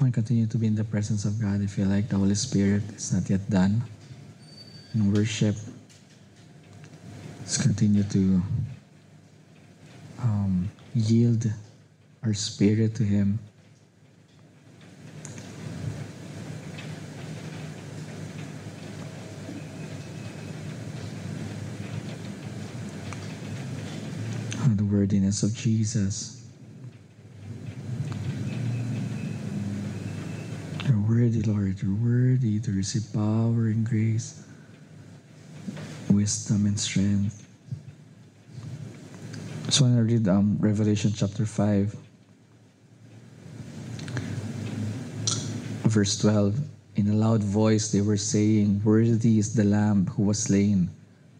we continue to be in the presence of God. I feel like the Holy Spirit is not yet done in worship. Let's continue to yield our spirit to Him. The worthiness of Jesus. You're worthy, Lord. You're worthy to receive power and grace, wisdom and strength. So when I read Revelation chapter 5, verse 12, in a loud voice they were saying, "Worthy is the Lamb who was slain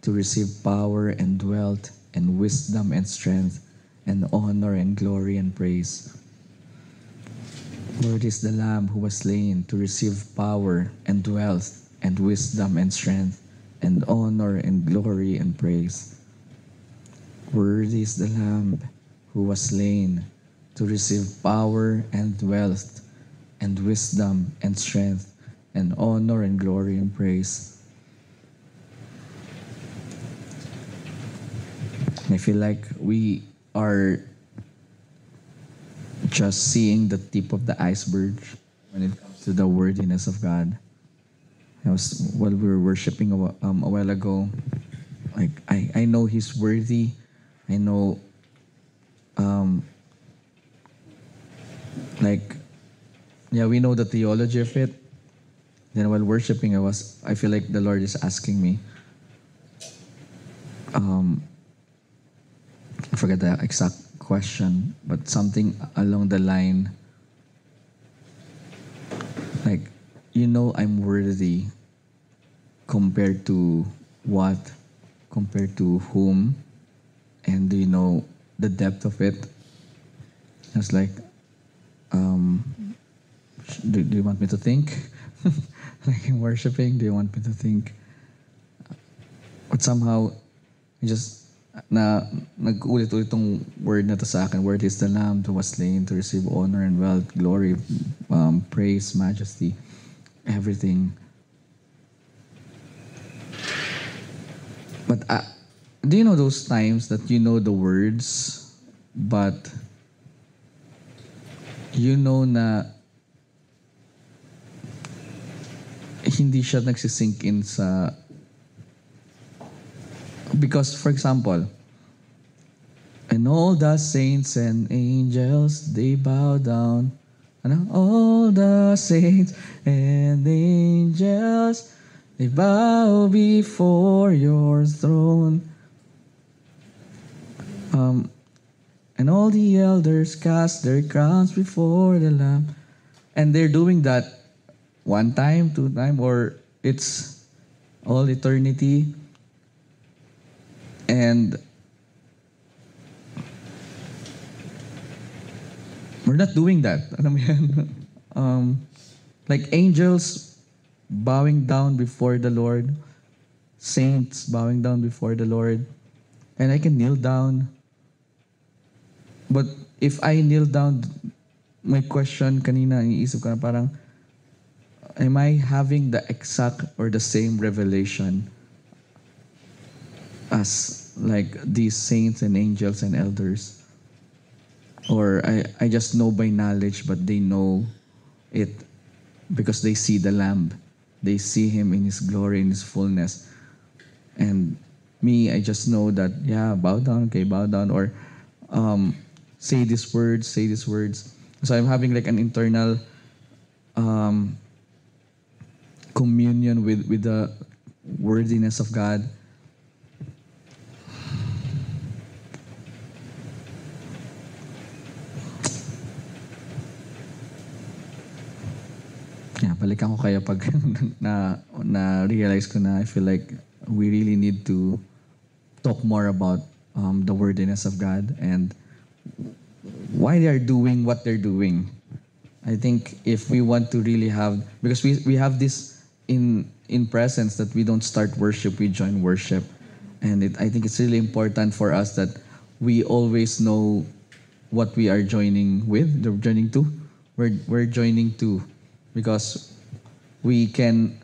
to receive power and wealth and wisdom and strength and honor and glory and praise." Worthy is the Lamb who was slain to receive power and wealth and wisdom and strength and honor and glory and praise. Worthy is the Lamb who was slain to receive power and wealth and wisdom and strength and honor and glory and praise. I feel like we are just seeing the tip of the iceberg when it comes to the worthiness of God. While we were worshiping a while ago, like I know He's worthy. I know, we know the theology of it. Then while worshiping, I feel like the Lord is asking me. I forget the exact question, but something along the line, like, I'm worthy compared to what? Compared to whom? And do you know the depth of it? It's like, do you want me to think? Like in worshiping, do you want me to think? But somehow, nag-ulit-ulit itong word na to sa akin. Worthy is the Lamb who was slain to receive honor and wealth, glory, praise, majesty, everything. But do you know those times that you know the words, but you know na hindi siya nagsisink in sa... Because, for example, and all the saints and angels, they bow down. All the saints and angels, they bow before your throne. And all the elders cast their crowns before the Lamb. And they're doing that one time, two time, or it's all eternity. And we're not doing that. Alam mo yan? Like angels bowing down before the Lord, saints bowing down before the Lord, and I can kneel down. But if I kneel down, my question kanina, iniisip ko na parang, am I having the exact or the same revelation as like these saints and angels and elders? Or I just know by knowledge, but they know it because they see the Lamb. They see Him in His glory, in His fullness. And me, I just know that, bow down, okay, bow down. Or say these words. So I'm having like an internal communion with the worthiness of God. Balikan ko kaya pag na-realize ko na I feel like we really need to talk more about the worthiness of God and why they are doing what they're doing. I think if we want to really have, because we have this in presence that we don't start worship, we join worship. And I think it's really important for us that we always know what we are joining with, joining to. we're joining too, because we can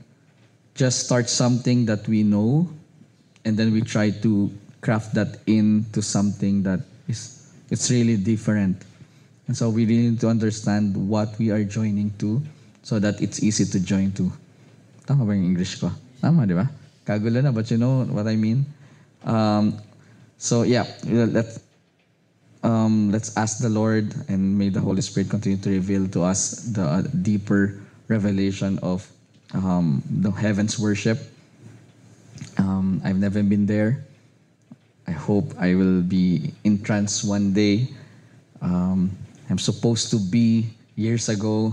just start something that we know, and then we try to craft that into something that is it's really different. And so we really need to understand what we are joining to so that it's easy to join to. Tama ba yung English ko? Tama, di ba? Kagulo na, but you know what I mean? So yeah, let's ask the Lord, and may the Holy Spirit continue to reveal to us the deeper revelation of the heavens worship. I've never been there. I hope I will be in trance one day. I'm supposed to be years ago,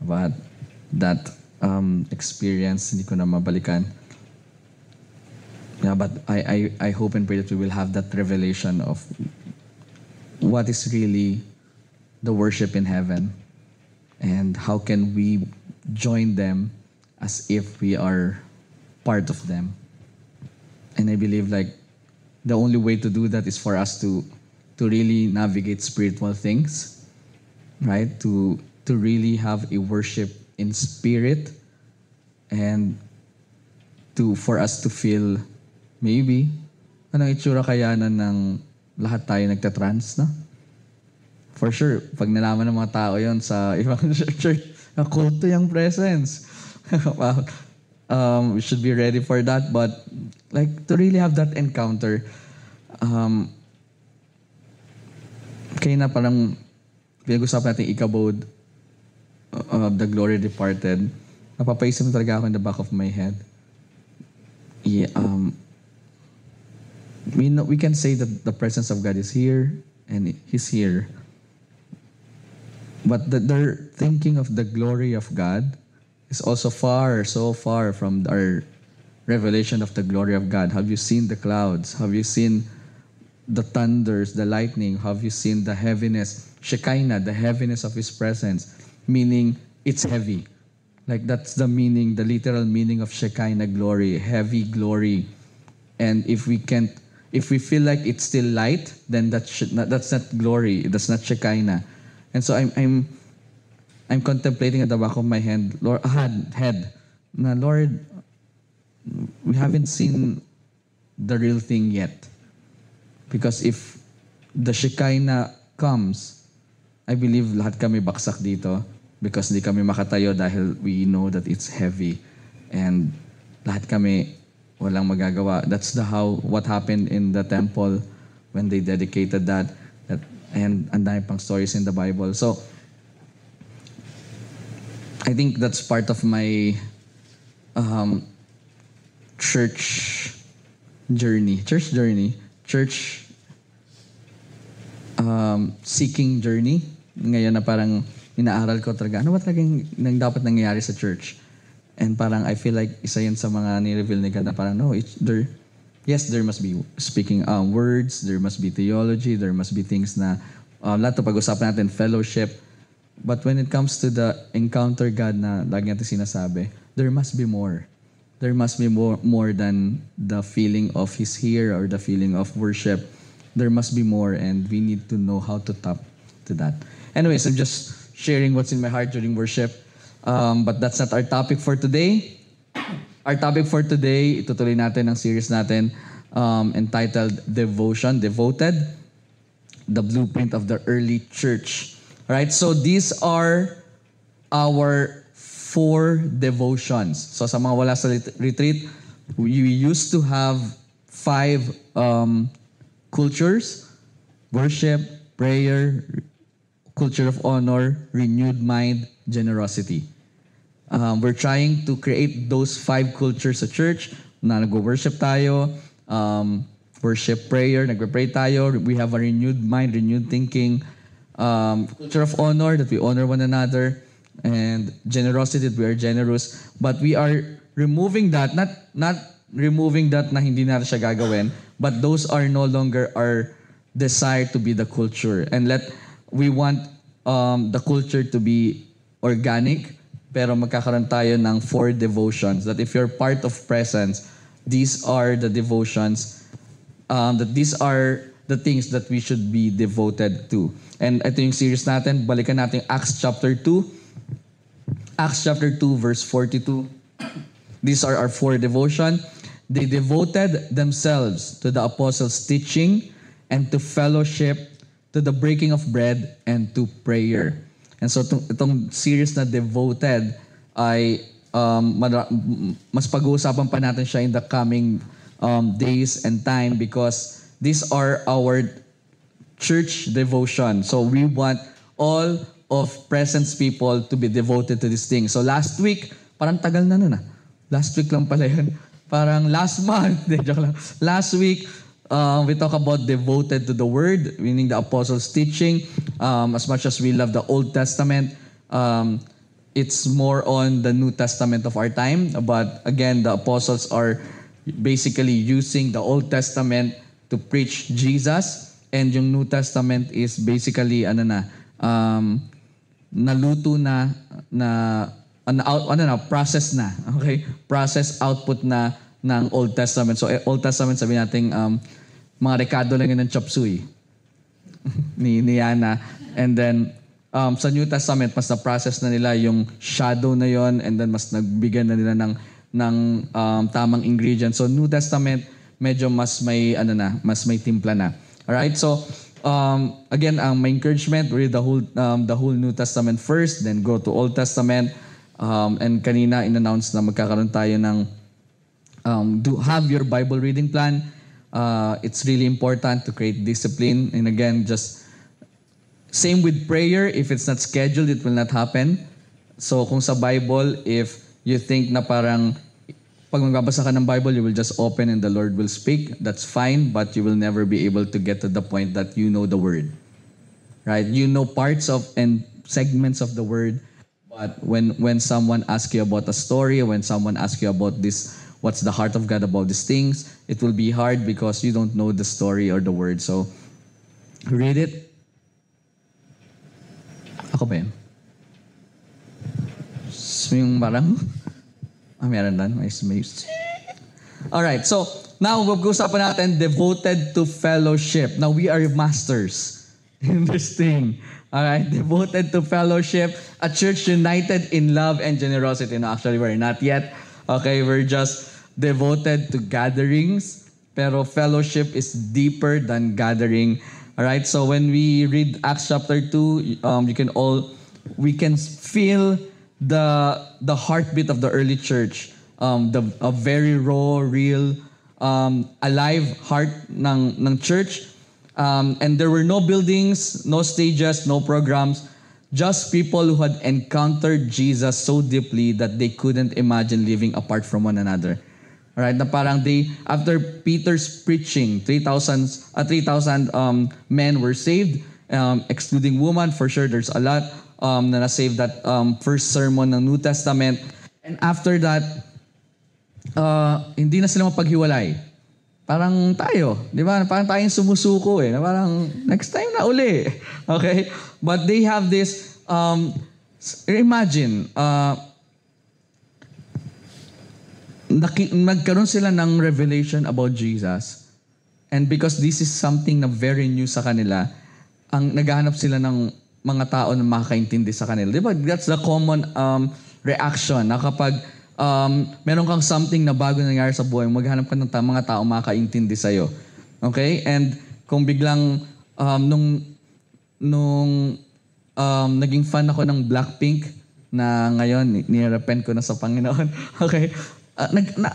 but that experience hindi ko na mabalikan. Yeah, but I hope and pray that we will have that revelation of what is really the worship in heaven, and how can we join them as if we are part of them. And I believe like the only way to do that is for us to really navigate spiritual things, right? To really have a worship in spirit, and for us to feel maybe anong itsura kaya ng lahat tayo nagtatrans, no? For sure, pag nalaman ng mga tao yon sa ibang church, kulto yung presence. Wow. We should be ready for that, but like to really have that encounter, kaya na parang pinag-usapan natin Ichabod of the glory departed, napapaisip talaga ako in the back of my head. Yeah, we can say that the presence of God is here and He's here, but their thinking of the glory of God is also so far from our revelation of the glory of God. Have you seen the clouds? Have you seen the thunders, the lightning? Have you seen the heaviness, Shekinah, the heaviness of His presence? Meaning, it's heavy. Like that's the meaning, the literal meaning of Shekinah glory, heavy glory. And if we feel like it's still light, then that's not glory. That's not Shekinah. And so I'm contemplating at the back of my head, Lord, Lord, we haven't seen the real thing yet. Because if the Shekinah comes, I believe lahat kami baksak dito, because di kami makatayo dahil we know that it's heavy, and lahat kami walang magagawa. That's what happened in the temple when they dedicated that and ang dami pang stories in the Bible. So I think that's part of my church seeking journey. Ngayon na parang inaaral ko talaga, ano ba talagang dapat nangyayari sa church? And parang I feel like isa yan sa mga ni-reveal ni God na parang there must be speaking words, there must be theology, there must be things na lahat to pag-usapan natin, fellowship. But when it comes to the encounter God na lagi natin sinasabi, there must be more. There must be more than the feeling of He's here or the feeling of worship. There must be more, and we need to know how to tap to that. Anyways, I'm just sharing what's in my heart during worship. But that's not our topic for today. Our topic for today, itutuloy natin ang series natin entitled Devotion, Devoted, the Blueprint of the Early Church. Alright, so these are our 4 devotions. So sa mga wala sa retreat, we used to have 5 cultures: worship, prayer, culture of honor, renewed mind, generosity. We're trying to create those 5 cultures sa church na nag-worship tayo, worship, prayer, nagpe-pray tayo, we have a renewed mind, renewed thinking, culture of honor, that we honor one another, and generosity, that we are generous. But we are removing that, not removing that na hindi natin siya gagawin, but those are no longer our desire to be the culture. And we want the culture to be organic, pero magkakaroon tayo ng 4 devotions, that if you're part of Presence, these are the devotions, that these are the things that we should be devoted to. And ito yung series natin. Balikan natin Acts chapter 2. Acts chapter 2 verse 42. These are our 4 devotion. They devoted themselves to the apostles' teaching and to fellowship, to the breaking of bread, and to prayer. And so itong series na devoted ay mas pag-uusapan pa natin siya in the coming days and time because these are our church devotion. So we want all of Presence people to be devoted to this thing. So last week, parang tagal na nun. Last week lang pala yun. Parang last month. Joke lang. Last week, we talk about devoted to the Word, meaning the apostles' teaching. As much as we love the Old Testament, it's more on the New Testament of our time. But again, the apostles are basically using the Old Testament to preach Jesus. And yung New Testament is basically, naluto na process na. Okay? Process output na ng Old Testament. So Old Testament, sabi natin, mga rekado lang yun ng chop suey ni Yana. And then, sa New Testament, mas na-process na nila yung shadow na yon, and then mas nagbigyan na nila ng tamang ingredients. So New Testament, medyo mas may timpla na. Alright? So, again, my encouragement, read the whole New Testament first, then go to Old Testament. And kanina in-announce na magkakaroon tayo ng have your Bible reading plan. It's really important to create discipline. And again, just same with prayer. If it's not scheduled, it will not happen. So kung sa Bible, if you think na parang pag magbabasa ka ng Bible, you will just open and the Lord will speak, that's fine, but you will never be able to get to the point that you know the Word. Right? You know parts of and segments of the Word. But when someone asks you about a story, when someone asks you about this, what's the heart of God about these things, it will be hard because you don't know the story or the word. So, read it. Ako ba yun? Yung parang, meron doon. Alright, so, now, pag-usapan natin, devoted to fellowship. Now, we are masters in this thing. Alright, devoted to fellowship, a church united in love and generosity. No, actually, we're not yet. Okay, we're just devoted to gatherings, pero fellowship is deeper than gathering. Alright, so when we read Acts chapter 2, we can feel the heartbeat of the early church, a very raw, real, alive heart ng church. And there were no buildings, no stages, no programs, just people who had encountered Jesus so deeply that they couldn't imagine living apart from one another. Alright, na parang after Peter's preaching, 3,000 men were saved, excluding women. For sure, there's a lot na na-saved that first sermon ng New Testament. And after that, hindi na sila mapaghiwalay. Parang tayo, di ba? Parang tayong sumusuko na parang next time na uli. Okay? But they have this, imagine, nagkaroon sila ng revelation about Jesus. And because this is something na very new sa kanila, naghahanap sila ng mga tao na makakaintindi sa kanila. Di ba? That's the common reaction na kapag meron kang something na bago nangyari sa buhay, maghanap ka ng mga tao makakaintindi sa'yo. Okay? And kung biglang, nung naging fan ako ng Blackpink, na ngayon, nirepent ko na sa Panginoon. Okay?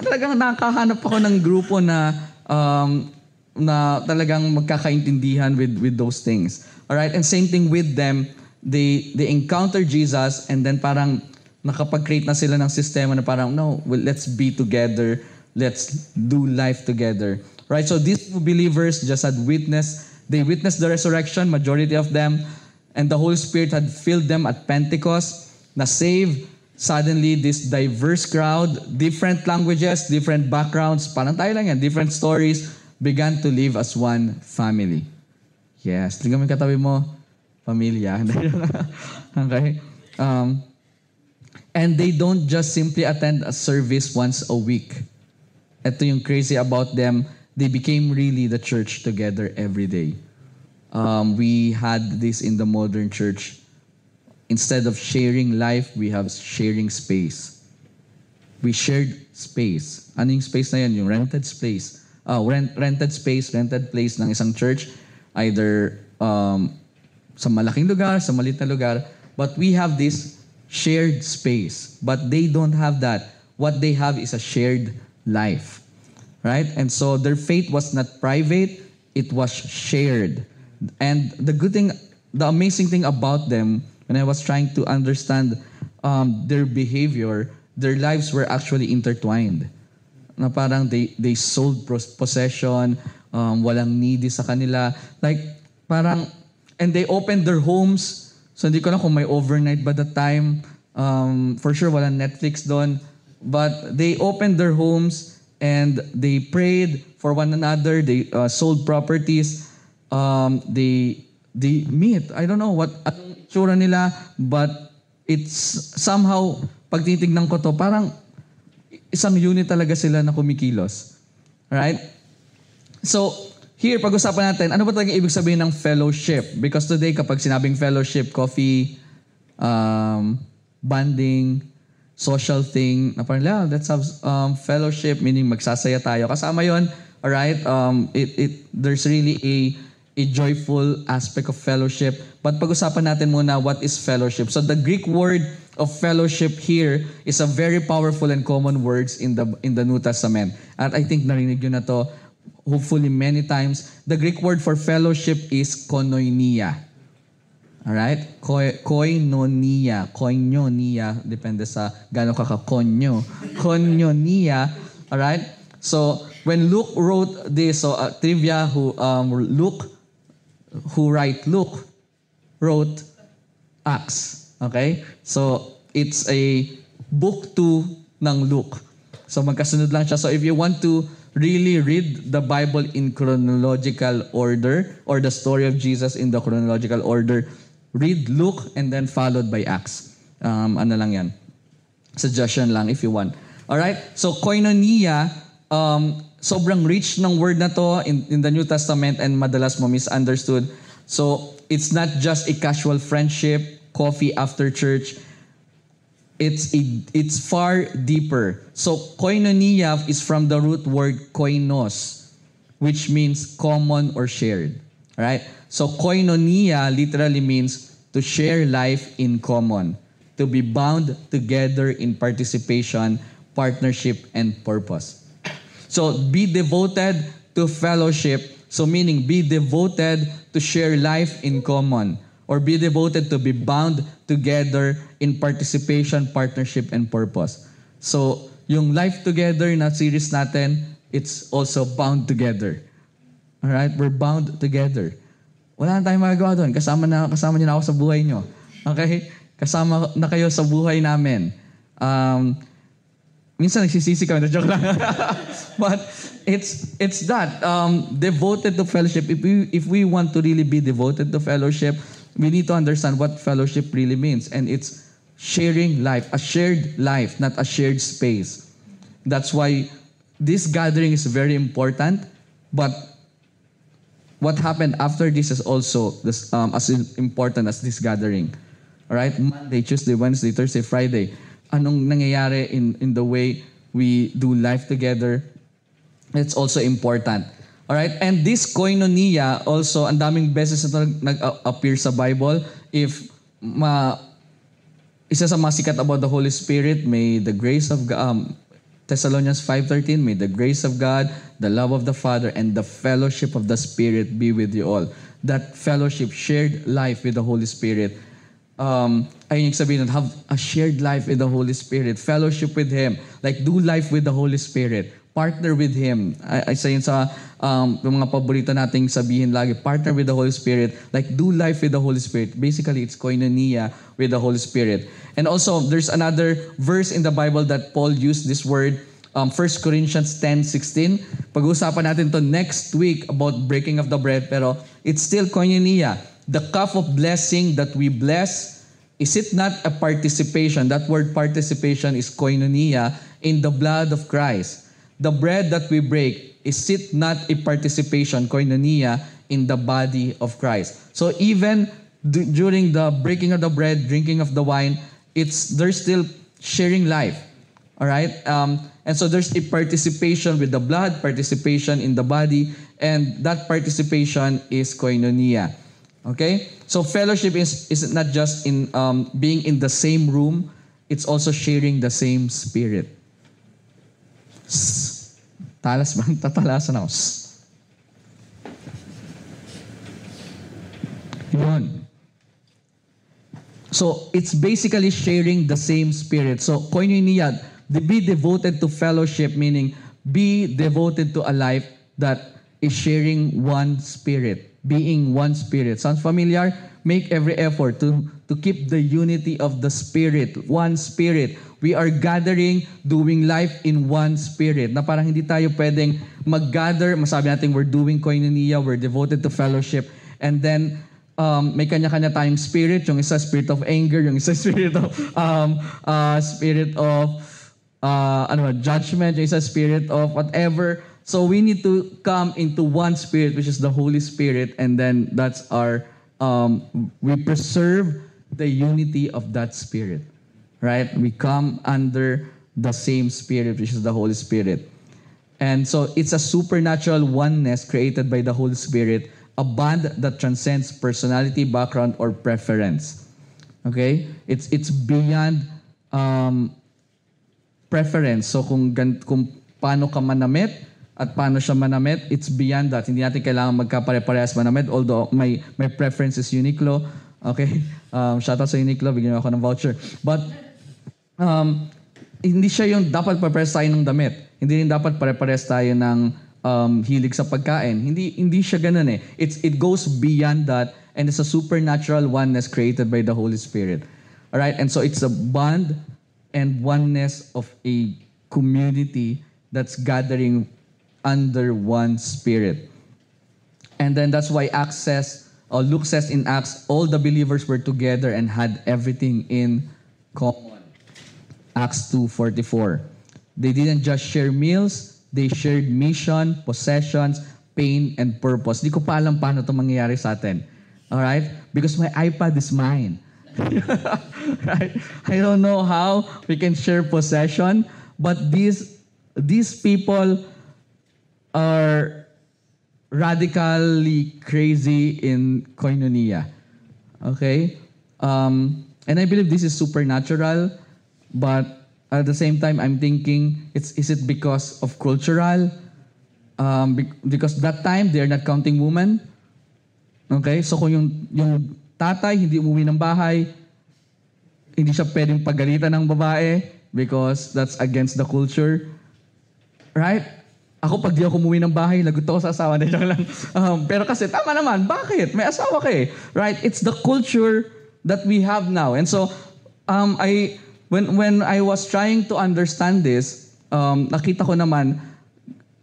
Talagang nakahanap ako ng grupo na talagang magkakaintindihan with those things. Alright? And same thing with them, they encounter Jesus and then parang nakapag-create na sila ng sistema na parang, no, well, let's be together. Let's do life together. Right? So these believers just had they witnessed the resurrection, majority of them, and the Holy Spirit had filled them at Pentecost, na saved. Suddenly, this diverse crowd, different languages, different backgrounds, parang tayo lang yan, different stories, began to live as one family. Yes. Tingnan mo yung katabi mo, pamilya. Okay? And they don't just simply attend a service once a week. Ito yung crazy about them. they became really the church together every day. We had this in the modern church. Instead of sharing life, we have sharing space. We shared space. Ano yung space na yan? Yung rented space. Rented space, rented place ng isang church. Either sa malaking lugar, sa maliit na lugar. But we have this shared space. But they don't have that. What they have is a shared life. Right? And so their faith was not private. It was shared. And the amazing thing about them, when I was trying to understand their behavior, their lives were actually intertwined. Na parang they sold possession, walang needy sa kanila. Like, parang, and they opened their homes. So hindi ko lang kung may overnight by the time. For sure, walang Netflix doon. But they opened their homes and they prayed for one another. They sold properties. They meet. I don't know what anong itsura nila, but it's somehow, pag titignan ko to, parang isang unit talaga sila na kumikilos. Right? So, here, pag-usapan natin, ano ba talaga ibig sabihin ng fellowship? Because today, kapag sinabing fellowship, coffee, bonding, social thing, na parang, let's have fellowship, meaning magsasaya tayo. Kasama yon, alright? There's really a joyful aspect of fellowship. But pag-usapan natin muna what is fellowship. So the Greek word of fellowship here is a very powerful and common words in the New Testament. At I think narinig nyo na to hopefully many times. The Greek word for fellowship is koinonia. Alright? Koinonia. Koinonia. Depende sa gano'n kaka-konyo. Koinonia. Alright? So when Luke wrote this, so trivia, who wrote Acts. Okay? So, it's a book 2 ng Luke. So, magkasunod lang siya. So, if you want to really read the Bible in chronological order or the story of Jesus in the chronological order, read Luke and then followed by Acts. Ano lang yan? Suggestion lang if you want. Alright? So, koinonia, sobrang rich ng word na to in the New Testament and madalas mo misunderstood. So, it's not just a casual friendship, coffee after church. It's far deeper. So, koinonia is from the root word koinos, which means common or shared. Right? So, koinonia literally means to share life in common, to be bound together in participation, partnership, and purpose. So, be devoted to fellowship. So, meaning be devoted to share life in common. Or be devoted to be bound together in participation, partnership, and purpose. So, yung life together na series natin, it's also bound together. Alright? We're bound together. Wala na tayong magagawa doon. Kasama niyo na ako sa buhay niyo. Okay? Kasama na kayo sa buhay namin. Minsan nagsisisi kami, na-joke lang. But it's that. Devoted to fellowship. If we want to really be devoted to fellowship, we need to understand what fellowship really means. And it's sharing life. A shared life, not a shared space. That's why this gathering is very important. But what happened after this is also as important as this gathering. Alright? Monday, Tuesday, Wednesday, Thursday, Friday. Anong nangyayari in the way we do life together? It's also important. Alright? And this koinonia also, ang daming beses na nag-appear sa Bible. If isa sa mga sikat about the Holy Spirit, may the grace of God, Thessalonians 5:13, may the grace of God, the love of the Father, and the fellowship of the Spirit be with you all. That fellowship, shared life with the Holy Spirit. Ayun yung sabihin, have a shared life with the Holy Spirit. Fellowship with Him. Like, do life with the Holy Spirit. Partner with Him. Isa yun sa yung mga paborito nating sabihin lagi. Partner with the Holy Spirit. Like, do life with the Holy Spirit. Basically, it's koinonia with the Holy Spirit. And also, there's another verse in the Bible that Paul used this word, 1 Corinthians 10:16. Pag-uusapan natin to next week about breaking of the bread, pero it's still koinonia. The cup of blessing that we bless, is it not a participation? That word participation is koinonia in the blood of Christ. the bread that we break, is it not a participation, koinonia, in the body of Christ? So even during the breaking of the bread, drinking of the wine, there's still sharing life. All right? And so there's a participation with the blood, participation in the body, and that participation is koinonia. Okay? So fellowship is not just in being in the same room, it's also sharing the same spirit. Talas bang tatalasan ako? Yun. So it's basically sharing the same spirit. So koinonia, be devoted to fellowship, meaning be devoted to a life that is sharing one spirit, being one spirit. Sounds familiar? Make every effort to keep the unity of the spirit, one spirit. We are gathering, doing life in one spirit. Na parang hindi tayo pwedeng mag-gather, masabi natin we're doing koinonia, we're devoted to fellowship, and then may kanya-kanya tayong spirit, yung isa spirit of anger, yung isa spirit of judgment, yung isa spirit of whatever. So we need to come into one spirit, which is the Holy Spirit, and then that's our we preserve the unity of that spirit. Right? We come under the same spirit, which is the Holy Spirit. And so it's a supernatural oneness created by the Holy Spirit, a bond that transcends personality, background, or preference. Okay? It's beyond preference. So kung paano ka manamit at paano siya manamit, it's beyond that. Hindi natin kailangan magkapare-parehas manamit, although my preference is Uniqlo. Okay? Shout out sa Uniqlo, bigyan ako ng voucher. But hindi siya yung dapat pare-parehas tayo ng damit. Hindi rin dapat pare-parehas tayo ng hilig sa pagkain. Hindi siya ganun eh. It goes beyond that, and it's a supernatural oneness created by the Holy Spirit. All right? And so it's a bond and oneness of a community that's gathering under one spirit. And then that's why Luke says in Acts, all the believers were together and had everything in common. Acts 2:44. They didn't just share meals, they shared mission, possessions, pain, and purpose. Di ko pa alam paano ito mangyayari sa atin. Alright? Because my iPad is mine. Right? I don't know how we can share possession, but these people are radically crazy in koinonia. Okay? And I believe this is supernatural, but at the same time, I'm thinking, is it because of cultural? Because that time, they're not counting women. Okay? So kung yung tatay hindi umuwi ng bahay, hindi siya pwedeng pagalitan ng babae because that's against the culture. Right? Ako, pag di ako umuwi ng bahay, lagot ako sa asawa. Pero kasi, tama naman, bakit? May asawa ka eh. Right? It's the culture that we have now. And so, when I was trying to understand this, nakita ko naman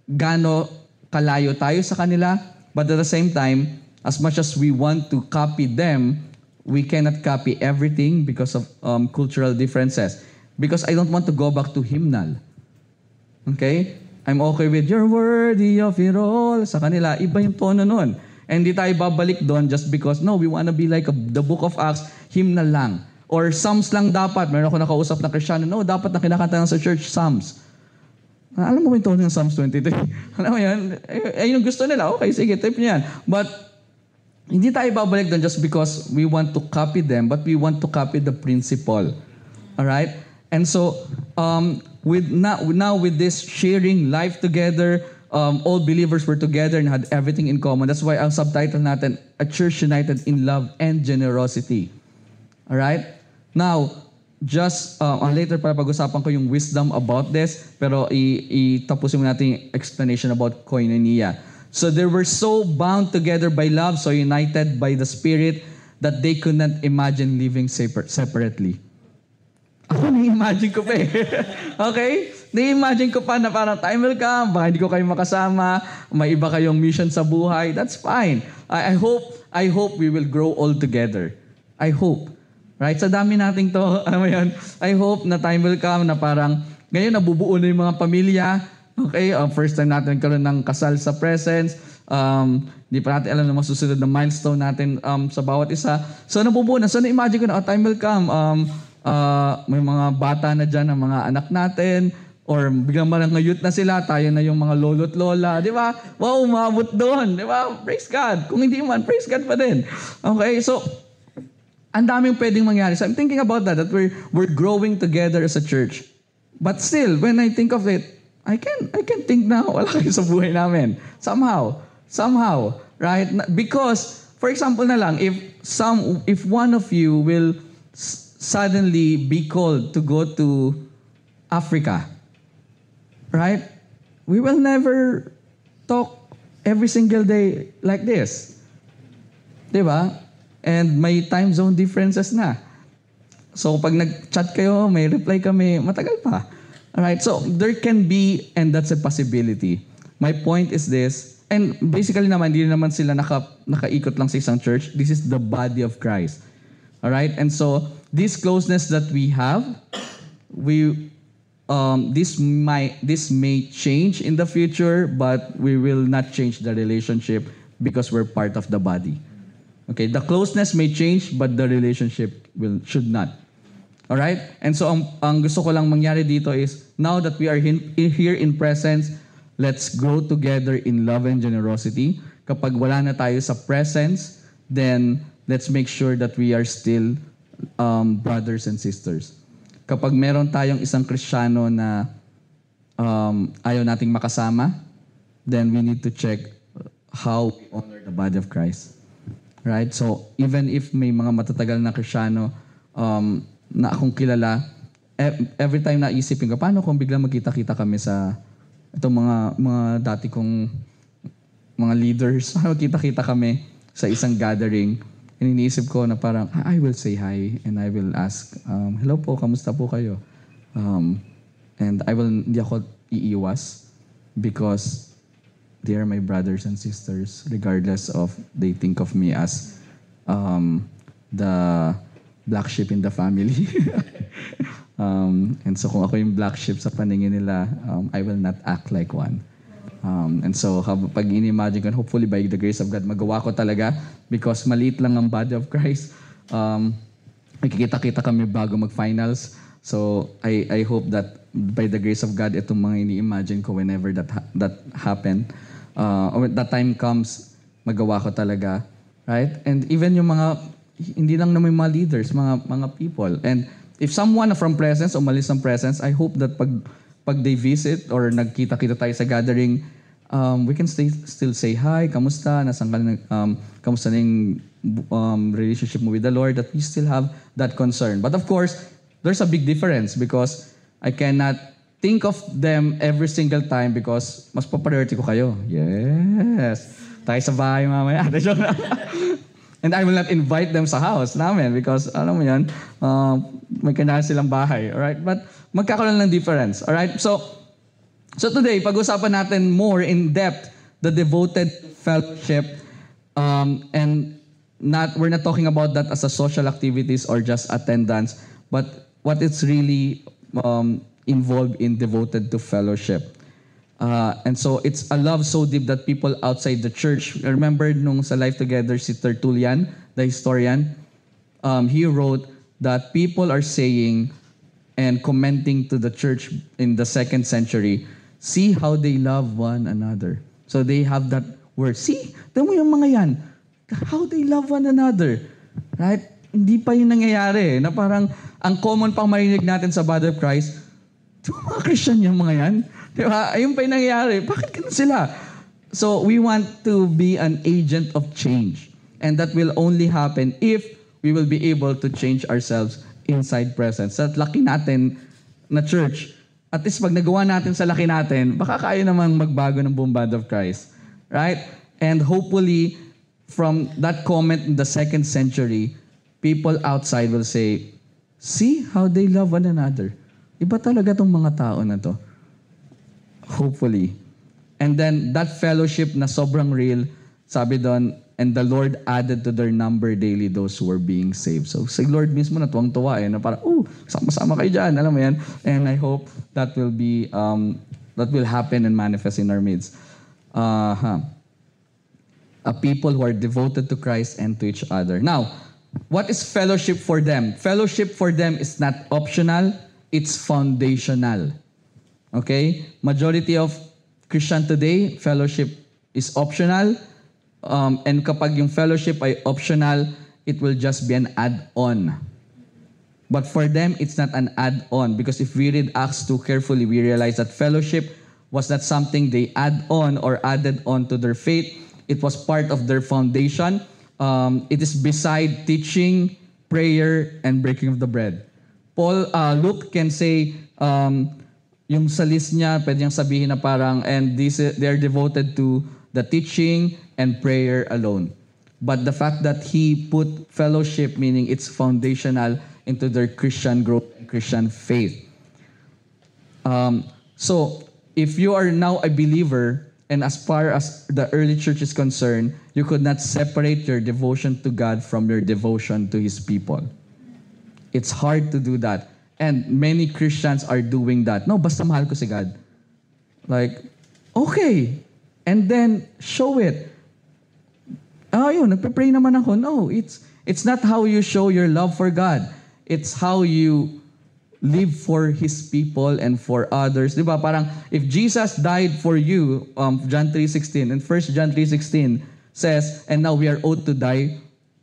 gaano kalayo tayo sa kanila, but at the same time, as much as we want to copy them, we cannot copy everything because of cultural differences. Because I don't want to go back to hymnal. Okay? I'm okay with "You're worthy of it all." Sa kanila, iba yung tono nun. And di tayo babalik doon just because, no, we wanna be like the book of Acts, hymnal lang. Or Psalms lang dapat. Meron ako nakausap na Kristiyano, no, dapat na kinakanta lang sa church, Psalms. Alam mo yung tono ng Psalms 23? Alam mo yan? Ayun yung gusto nila. Okay, sige, type niyan. But, hindi tayo babalik doon just because we want to copy them, but we want to copy the principle. Alright? And so, now with this sharing life together, all believers were together and had everything in common. That's why ang subtitle natin, A Church United in Love and Generosity. Alright? Now, just later para pag-usapan ko yung wisdom about this, pero itapusin mo natin yung explanation about koinonia. So they were so bound together by love, so united by the Spirit, that they could not imagine living separately. Ako na-imagine ko pa eh. Okay? Na-imagine ko pa na parang time will come, baka hindi ko kayo makasama, may iba kayong mission sa buhay. That's fine. I hope we will grow all together. I hope. Right? Sa dami nating to, ano mo yun? I hope na time will come na parang, ngayon nabubuo na yung mga pamilya, Okay, first time natin nagkaroon ng kasal sa presence. Di pa natin alam na masusunod na milestone natin sa bawat isa. So napupunan. So na-imagine ko na, time will come. May mga bata na dyan, ang mga anak natin, or biglang mga youth na sila, tayo na yung mga lolo't lola. Di ba? Wow, umabot doon. Di ba? Praise God. Kung hindi man, praise God pa din. Okay, so ang daming pwedeng mangyari. So I'm thinking about that we're growing together as a church. But still, when I think of it, I can think na wala kayo sa buhay namin. Somehow, right? Because, for example na lang, if one of you will suddenly be called to go to Africa, right? We will never talk every single day like this. Diba? And may time zone differences na. So pag nag-chat kayo, may reply kami, matagal pa. Alright, so there can be, and that's a possibility. My point is this, and basically naman, hindi naman sila nakaikot lang sa isang church. This is the body of Christ. Alright, and so this closeness that we have, this may change in the future, but we will not change the relationship because we're part of the body. Okay, the closeness may change, but the relationship should not. Alright? And so ang gusto ko lang mangyari dito is, now that we are here in presence, let's grow together in love and generosity. Kapag wala na tayo sa presence, then let's make sure that we are still brothers and sisters. Kapag meron tayong isang Kristiyano na ayaw nating makasama, then we need to check how we honor the body of Christ. Right? So, even if may mga matatagal na Kristiyano na akong kilala, every time naisipin ko, paano kung biglang magkita-kita kami sa itong mga dati kong mga leaders, magkita-kita kami sa isang gathering, and iniisip ko na parang, I will say hi and I will ask, hello po, kamusta po kayo? And hindi ako iiwas because they are my brothers and sisters regardless of they think of me as the black sheep in the family. And so kung ako yung black sheep sa paningin nila, I will not act like one. And so pag in-imagine ko, hopefully by the grace of God, magawa ko talaga because maliit lang ang body of Christ. Magkikita-kita kami bago mag-finals. So I hope that by the grace of God, itong mga ini-imagine ko whenever that happen, when that time comes, magawa ko talaga. Right? And even yung hindi lang naman mga leaders, mga people. And if someone from presence, umalis ng presence, I hope that pag they visit or nagkita-kita tayo sa gathering, we can still say hi, kamusta, kamusta na yung relationship mo with the Lord, that we still have that concern. But of course, there's a big difference because I cannot think of them every single time because mas pa-priority ko kayo. Yes. Tayo sa bahay mamaya. And I will not invite them sa house namin because, alam mo yan, may kanya silang bahay. Alright? But magkakaroon ng difference. Alright? So today, pag-usapan natin more in depth the devoted fellowship. And we're not talking about that as a social activities or just attendance, but what it's really involved in devoted to fellowship. And so it's a love so deep that people outside the church, remember nung sa Life Together, si Tertullian, the historian, he wrote that people are saying and commenting to the church in the 2nd century, see how they love one another. So they have that word, see, tignan mo yung mga yan, how they love one another. Right? Hindi pa yun nangyayari. Na parang, ang common pang marinig natin sa body of Christ, di ba mga Christian yung mga yan? Di ba? Ayun pa yung nangyayari. Bakit ganun sila? So, we want to be an agent of change. And that will only happen if we will be able to change ourselves inside presence. Sa laki natin na church, at least pag nagawa natin sa laki natin, baka kaya namang magbago ng buong body of Christ. Right? And hopefully, from that comment in the 2nd century, people outside will say, see how they love one another. Iba talaga tong mga tao na to. Hopefully. And then that fellowship na sobrang real, sabi doon, and the Lord added to their number daily those who were being saved. So si Lord mismo natuwang-tuwa na parang, sama-sama kayo dyan, alam mo yan. And I hope that will be that will happen and manifest in our midst. A people who are devoted to Christ and to each other. Now, what is fellowship for them? Fellowship for them is not optional, it's foundational. Okay? Majority of Christian today, fellowship is optional. And kapag yung fellowship ay optional, it will just be an add-on. But for them, it's not an add-on. Because if we read Acts 2 carefully, we realize that fellowship was not something they add on or added on to their faith. It was part of their foundation. It is beside teaching, prayer, and breaking of the bread. Luke can say, yung sa list niya, pwede niyang sabihin na parang, and they're devoted to the teaching and prayer alone. But the fact that he put fellowship, meaning it's foundational, into their Christian growth and Christian faith. So, if you are now a believer, and as far as the early church is concerned, you could not separate your devotion to God from your devotion to His people. It's hard to do that. And many Christians are doing that. No, basta mahal ko si God. Like, okay. And then, show it. Yun, nagpe-pray naman ako. No, it's not how you show your love for God. It's how you live for His people and for others. Diba? Parang, if Jesus died for you, John 3:16, and 1 John 3:16 says, and now we are ought to die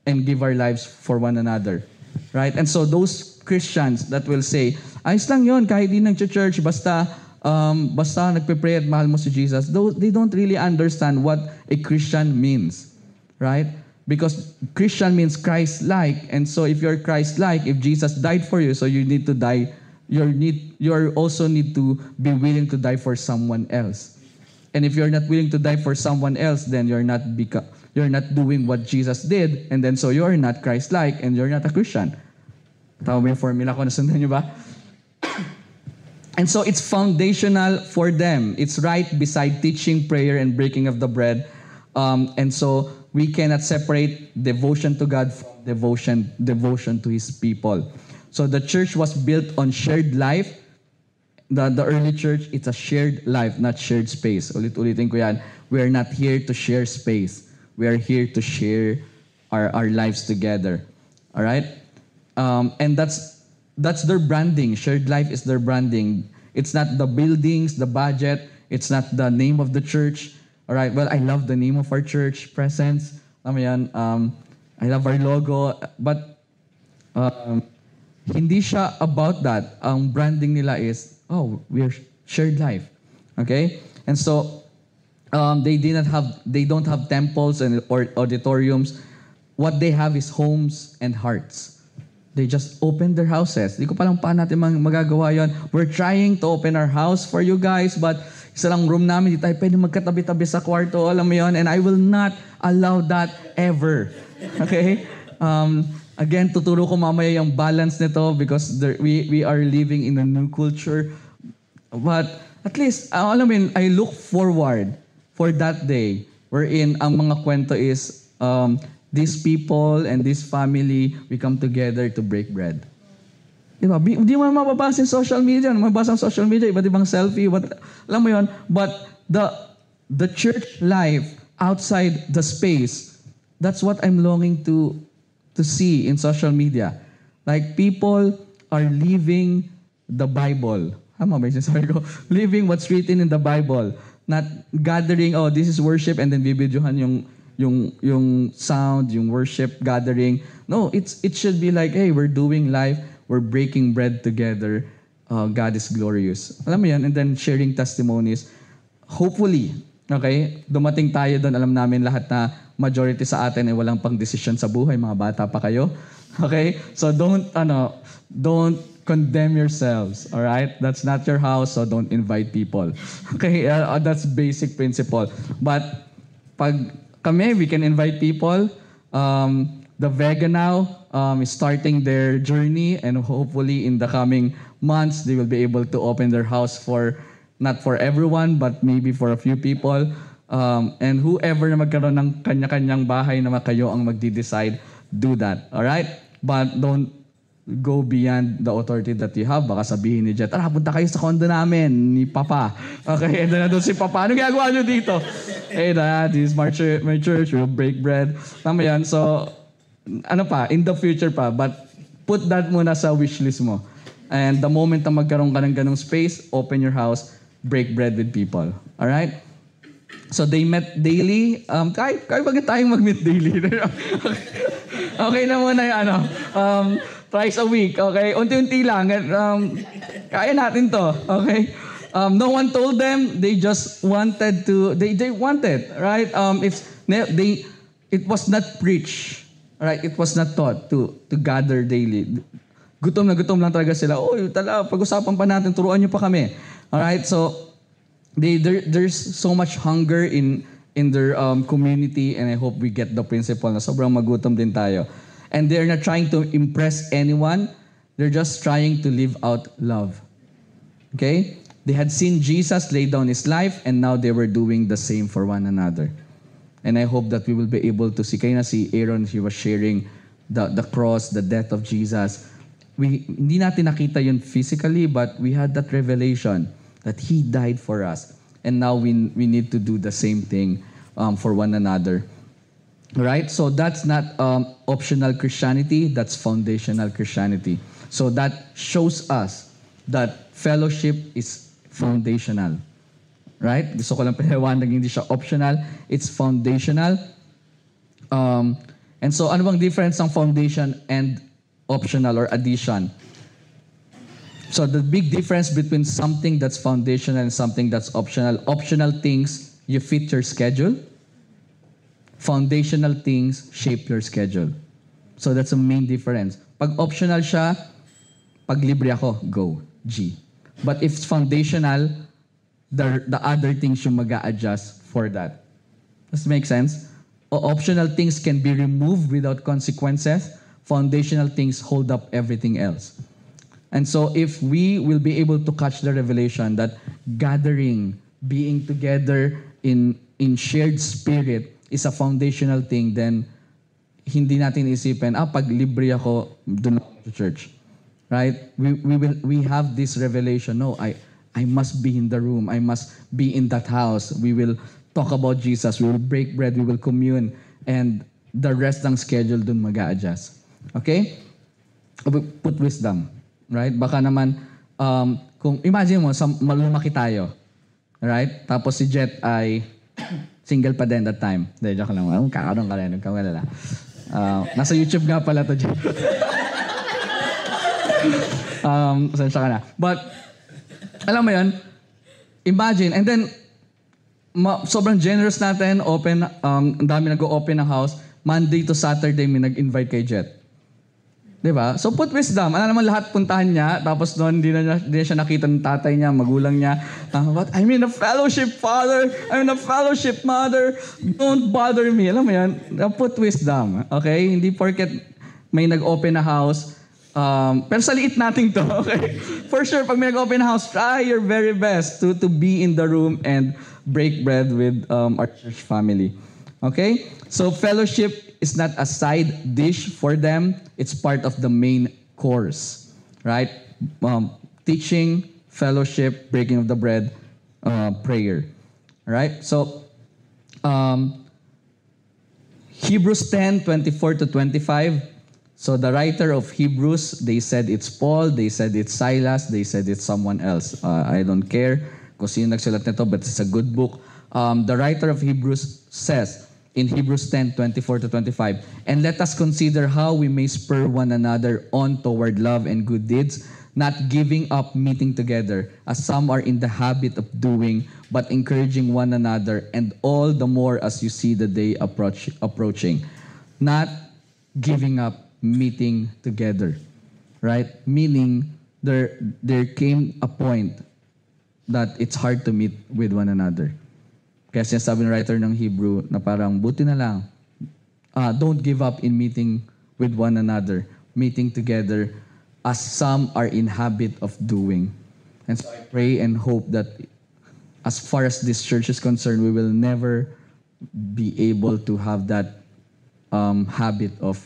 and give our lives for one another. Right? And so those Christians that will say, ayos lang yun, kahit di nag-church, basta nagpe-pray at mahal mo si Jesus, they don't really understand what a Christian means. Right? Because Christian means Christ-like. And so if you're Christ-like, if Jesus died for you, so you need to die, you also need to be willing to die for someone else. And if you're not willing to die for someone else, then you're not doing what Jesus did, and then so you're not Christ-like, and you're not a Christian. Tama ba yung formula ko? Nasundan nyo ba? And so it's foundational for them. It's right beside teaching, prayer, and breaking of the bread. And so we cannot separate devotion to God from devotion to His people. So the church was built on shared life. The early church, it's a shared life, not shared space. Ulit-ulitin ko yan. We are not here to share space. We are here to share our lives together. All right? And that's their branding. Shared life is their branding. It's not the buildings, the budget. It's not the name of the church. All right. Well, I love the name of our church, Presence. I love our logo. But hindi siya about that. Ang branding nila is, we're shared life. Okay? And so they don't have temples or auditoriums. What they have is homes and hearts. They just open their houses. Di ko palang paano natin magagawa yon. We're trying to open our house for you guys, but isa lang room namin, di tayo pwede magkatabi-tabi sa kwarto, alam mo yon, and I will not allow that ever. Okay? Again, tuturo ko mamaya yung balance nito because we are living in a new culture. But at least, alam mo, I look forward for that day wherein ang mga kwento is these people and this family, we come together to break bread. Diba? Hindi mo mababasa sa social media. Mababasa sa social media, iba't ibang selfie. Alam mo yon. But the church life outside the space, that's what I'm longing to see in social media. Like people are living the Bible. Living what's written in the Bible. Not gathering, this is worship, and then bibidyohan yung sound, yung worship gathering. No, it should be like, hey, we're doing life. We're breaking bread together. God is glorious. Alam mo yan? And then sharing testimonies. Hopefully, okay, dumating tayo doon, alam namin lahat na majority sa atin ay walang pang decision sa buhay. Mga bata pa kayo. Okay? So don't condemn yourselves. All right? That's not your house, so don't invite people. Okay? That's basic principle. But pag kami, we can invite people. The Vega now is starting their journey, and hopefully in the coming months, they will be able to open their house not for everyone, but maybe for a few people. And whoever na magkaroon ng kanya-kanyang bahay na kayo ang magdi-decide, do that. All right? But don't go beyond the authority that you have. Baka sabihin ni Jet, tara, punta kayo sa condo namin, ni Papa. Okay, and then nandun si Papa, ano ginagawa nyo dito? Hey, Dad, this is my church, we'll break bread. Tama yan. So, ano pa, in the future pa, but put that muna sa wish list mo. And the moment na magkaroon ka ng ganong space, open your house, break bread with people. Alright? So they met daily. Kahit bakit tayong mag-meet daily? Okay na muna yung thrice a week, okay? Unti-unti lang. Kaya natin to, okay? No one told them. They just wanted to. They wanted, right? It was not preached, right? It was not taught to gather daily. Gutom na gutom lang talaga sila. Oh, pag-usapan pa natin. Turuan niyo pa kami. All right? So there's so much hunger in their community, and I hope we get the principle na sobrang magutom din tayo. And they're not trying to impress anyone. They're just trying to live out love. Okay? They had seen Jesus lay down his life, and now they were doing the same for one another. And I hope that we will be able to see. Kaya na si Aaron, he was sharing the cross, the death of Jesus. Hindi natin nakita yun physically, but we had that revelation that he died for us. And now we need to do the same thing for one another. Right? So that's not optional Christianity, that's foundational Christianity. So that shows us that fellowship is foundational. Right? Gusto ko lang paliwanag, hindi siya optional, it's foundational. And so ano bang difference ng foundation and optional or addition? So the big difference between something that's foundational and something that's optional. Optional things, you fit your schedule. Foundational things shape your schedule. So that's the main difference. Pag optional siya, pag libre ako, go, G. But if it's foundational, the other things yung mag-a-adjust for that. Does it make sense? Optional things can be removed without consequences. Foundational things hold up everything else. And so if we will be able to catch the revelation that gathering, being together in shared spirit is a foundational thing, then hindi natin isipin, pag libre ako, doon ako to church. Right? We have this revelation, no, I must be in the room, I must be in that house. We will talk about Jesus, we will break bread, we will commune, and the rest ng schedule doon mag-a-adjust. Okay? Put wisdom. Right? Baka naman, kung imagine mo, malumaki tayo. Right? Tapos si Jet ay single pa din that time. Hindi, joke lang. Kakaroon ka rin. Huwag nasa YouTube nga pala to, Jet. Pasensya ka na. But, alam mo yun, imagine, and then, sobrang generous natin, open, ang dami nag-o-open ng house. Monday to Saturday, may nag-invite kay Jet. Diba? So put wisdom. Ano naman lahat puntahan niya, tapos doon hindi na siya nakita ng tatay niya, magulang niya. What? I'm in a fellowship, father. I'm in a fellowship, mother. Don't bother me. Alam mo yan? Put wisdom. Okay? Hindi porket may nag-open na house. Pero sa liit natin to. Okay? For sure, pag may nag-open na house, try your very best to be in the room and break bread with our church family. Okay? So fellowship is not a side dish for them. It's part of the main course. Right? Teaching, fellowship, breaking of the bread, prayer. Right? So, Hebrews 10:24-25. So the writer of Hebrews, they said it's Paul, they said it's Silas, they said it's someone else. I don't care kung sino nagsulat nito, but it's a good book. The writer of Hebrews says, in Hebrews 10:24-25, and let us consider how we may spur one another on toward love and good deeds, not giving up meeting together, as some are in the habit of doing, but encouraging one another, and all the more as you see the day approaching. Not giving up meeting together, right? Meaning, there came a point that it's hard to meet with one another. Kaya sinasabi ng writer ng Hebrew na parang buti na lang, don't give up in meeting with one another, meeting together as some are in habit of doing. And so I pray and hope that as far as this church is concerned, we will never be able to have that habit of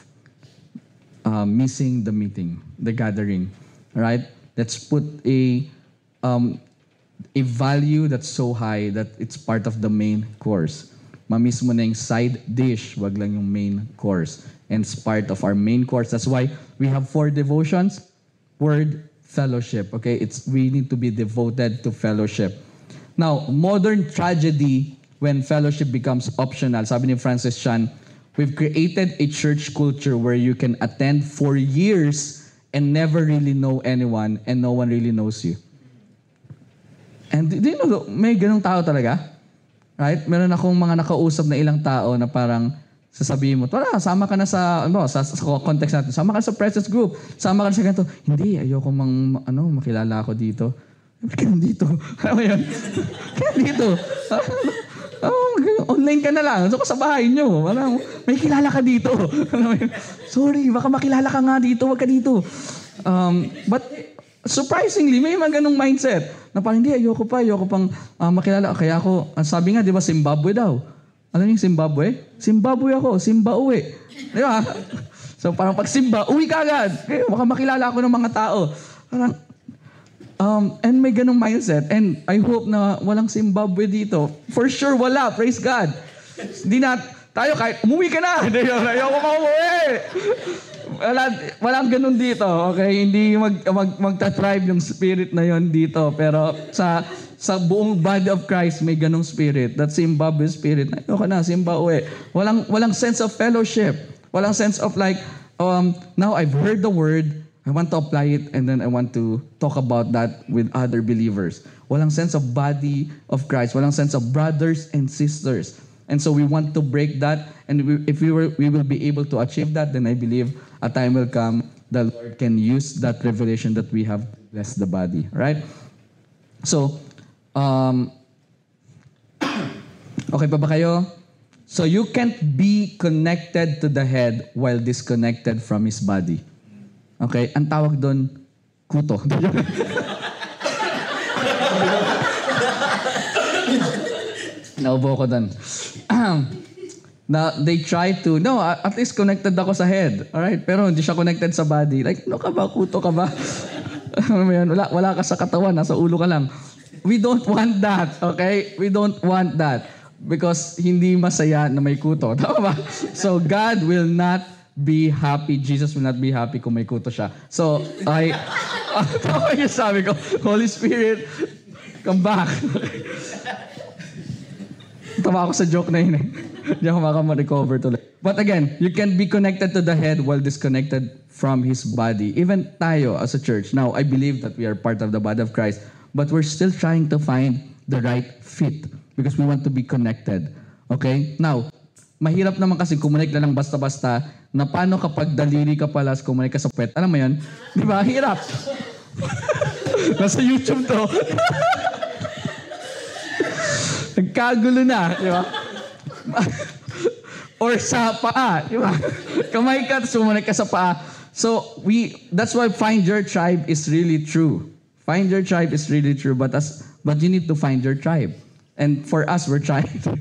missing the meeting, the gathering. Right? Let's put a value that's so high that it's part of the main course. Mamiss mo na yung side dish, wag lang yung main course. And it's part of our main course. That's why we have 4 devotions. Word, fellowship. Okay? We need to be devoted to fellowship. Now, modern tragedy when fellowship becomes optional. Sabi ni Francis Chan, we've created a church culture where you can attend for years and never really know anyone and no one really knows you. And do you know, may ganung tao talaga? Right? Meron akong mga nakausap na ilang tao na parang sasabihin mo, tara, sama ka na sa context natin, sama ka sa presence group, sama ka na sa ganito. Hindi, ayoko makilala ako dito. Kaya dito. Alam mo yun? Kaya dito. Online ka na lang. So, sa bahay nyo. May kilala ka dito. Sorry, baka makilala ka nga dito. Wag ka dito. But surprisingly, may mga ganong mindset. Na parang, hindi, ayoko pang makilala. Kaya ako, sabi nga, di ba, Zimbabwe daw. Alam niyo yung Zimbabwe? Zimbabwe ako, Simba uwi. Di ba? So parang pag Simba, uwi ka agad. Kaya baka makilala ako ng mga tao. Parang, and may ganong mindset. And I hope na walang Zimbabwe dito. For sure, wala. Praise God. Hindi na, tayo kahit umuwi ka na. Ayoko pa umuwi. Walang ganun dito. Okay? Hindi magta-thrive yung spirit na yon dito. Pero sa buong body of Christ, may ganong spirit. That Zimbabwe spirit. Ayoko na, Zimbabwe. Walang sense of fellowship. Walang sense of like, now I've heard the word, I want to apply it, and then I want to talk about that with other believers. Walang sense of body of Christ. Walang sense of brothers and sisters. And so we want to break that. And if we will be able to achieve that, then I believe a time will come the Lord can use that revelation that we have to bless the body. Right? So, okay pa ba kayo? So you can't be connected to the head while disconnected from his body. Okay? Ang tawag doon, kuto. Naubo ko doon. Now, they try to, at least connected ako sa head. Alright? Pero hindi siya connected sa body. Like, ka ba? Kuto ka ba? Wala ka sa katawan. Nasa ulo ka lang. We don't want that. Okay? We don't want that. Because hindi masaya na may kuto. Tama ba? So, God will not be happy. Jesus will not be happy kung may kuto siya. So, tama yung sabi ko, Holy Spirit, come back. Tawa ako sa joke na yun eh. Hindi ako makama-recover tuloy. But again, you can be connected to the head while disconnected from his body. Even tayo as a church. Now, I believe that we are part of the body of Christ. But we're still trying to find the right fit. Because we want to be connected. Okay? Now, mahirap naman kasi kumunik na lang basta-basta na paano kapag daliri ka pala kumunik ka sa pet. Alam mo yun? Di ba? Hirap. Nasa YouTube to. Nagkagulo na. Di ba? Or sa paa. Di ba? Kamay ka, tapos kumunik ka sa paa. So, that's why find your tribe is really true. Find your tribe is really true. But you need to find your tribe. And for us, we're trying to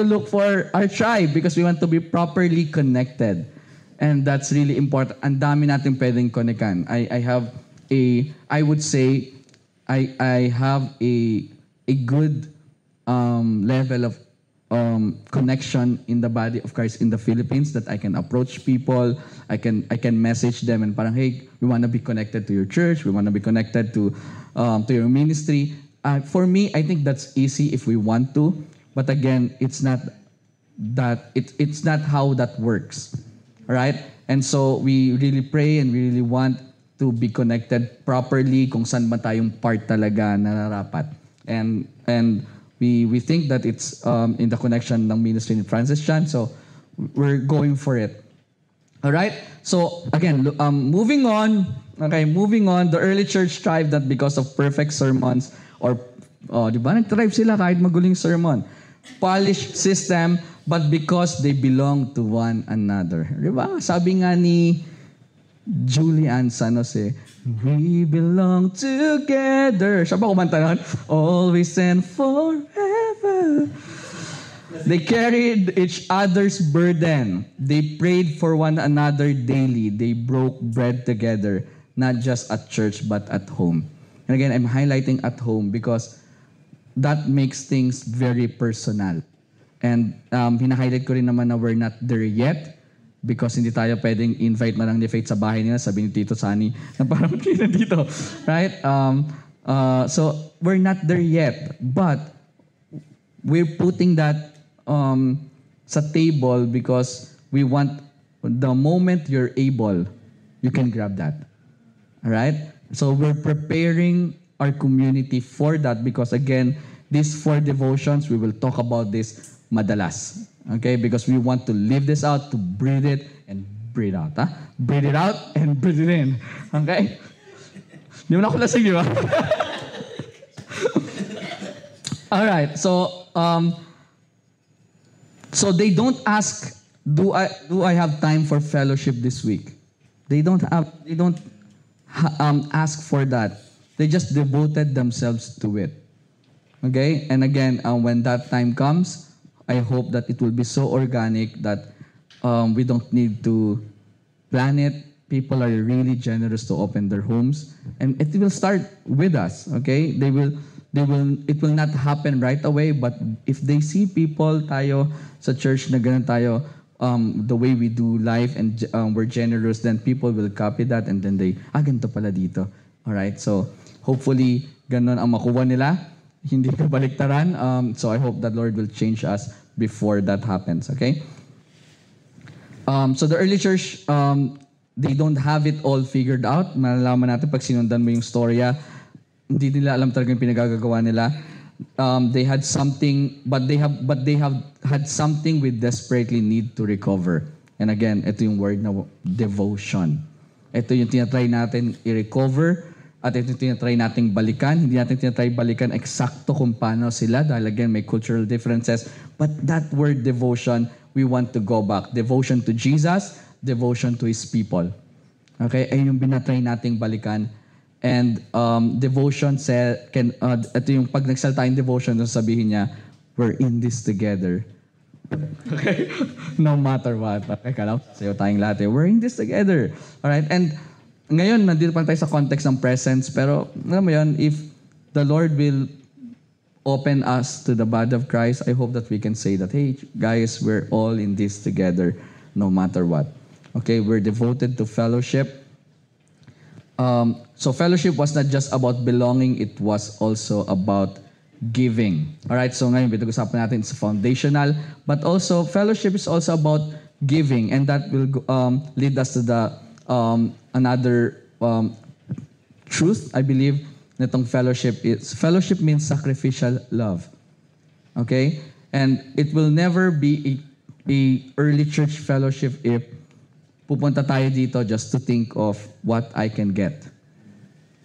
look for our tribe because we want to be properly connected. And that's really important. Ang dami natin pwedeng konekan. I have a good level of connection in the body of Christ in the Philippines that I can approach people. I can message them and parang, hey, we want to be connected to your church. We want to be connected to your ministry. For me, I think that's easy if we want to, but again, it's not how that works, right? And so we really pray and we really want to be connected properly kung saan ba tayong part talaga na nararapat. And we think that it's in the connection ng ministry ni Francis Chan, so we're going for it. All right? So again, moving on, the early church thrived not because of perfect sermons or di ba? Nag-thrive sila kahit maguling sermon. Polished system, but because they belong to one another. Di ba? Sabi nga ni Julian San Jose, we belong together. Siya ba kumanta nun? Always and forever. They carried each other's burden. They prayed for one another daily. They broke bread together, not just at church but at home. And again, I'm highlighting at home because that makes things very personal. And hina-highlight ko rin naman na we're not there yet because hindi tayo pwedeng invite man lang ni Faith sa bahay nila, sabi ni Tito Sani, na parang kita dito. Right? So, we're not there yet. But, we're putting that sa table because we want the moment you're able, you can grab that. Alright? So we're preparing our community for that because again, these 4 devotions, we will talk about this madalas. Okay? Because we want to live this out, to breathe it and breathe out. Ha? Breathe it out and breathe it in. Okay? Di mo na ako lasing, di ba? Alright, so they don't ask, do I have time for fellowship this week? They don't ask for that. They just devoted themselves to it. Okay? And again, when that time comes, I hope that it will be so organic that we don't need to plan it. People are really generous to open their homes. And it will start with us. Okay? It will not happen right away, but if they see people tayo sa church na ganun tayo, the way we do life and we're generous, then people will copy that and then ganito pala dito. Alright, so hopefully ganun ang makuha nila, hindi ka baliktaran. So I hope that Lord will change us before that happens, okay? So the early church, they don't have it all figured out. Malalaman natin pag sinundan mo yung storya, hindi nila alam talaga yung pinagagagawa nila. They had something, but they have had something we desperately need to recover. And again, ito yung word na devotion. Ito yung tinatry natin i-recover at ito yung tinatry nating balikan. Hindi natin tinatry balikan eksakto kung paano sila dahil again, may cultural differences. But that word devotion, we want to go back. Devotion to Jesus, devotion to His people. Okay? Ayun yung binatry nating balikan. And devotion ito yung pag nagsalta yung devotion, sabihin niya, we're in this together. Okay? No matter what. Okay, kalaw, sayo tayong lahat. We're in this together. Alright? And ngayon, nandito pa tayo sa context ng presence, pero alam mo yun, if the Lord will open us to the body of Christ, I hope that we can say that, hey, guys, we're all in this together, no matter what. Okay? We're devoted to fellowship. So fellowship was not just about belonging, it was also about giving. Alright, so ngayon, pinag-usapan natin, it's foundational, but also, fellowship is also about giving, and that will lead us to the another truth, I believe, nitong fellowship is, fellowship means sacrificial love. Okay? And it will never be a early church fellowship if pupunta tayo dito just to think of what I can get.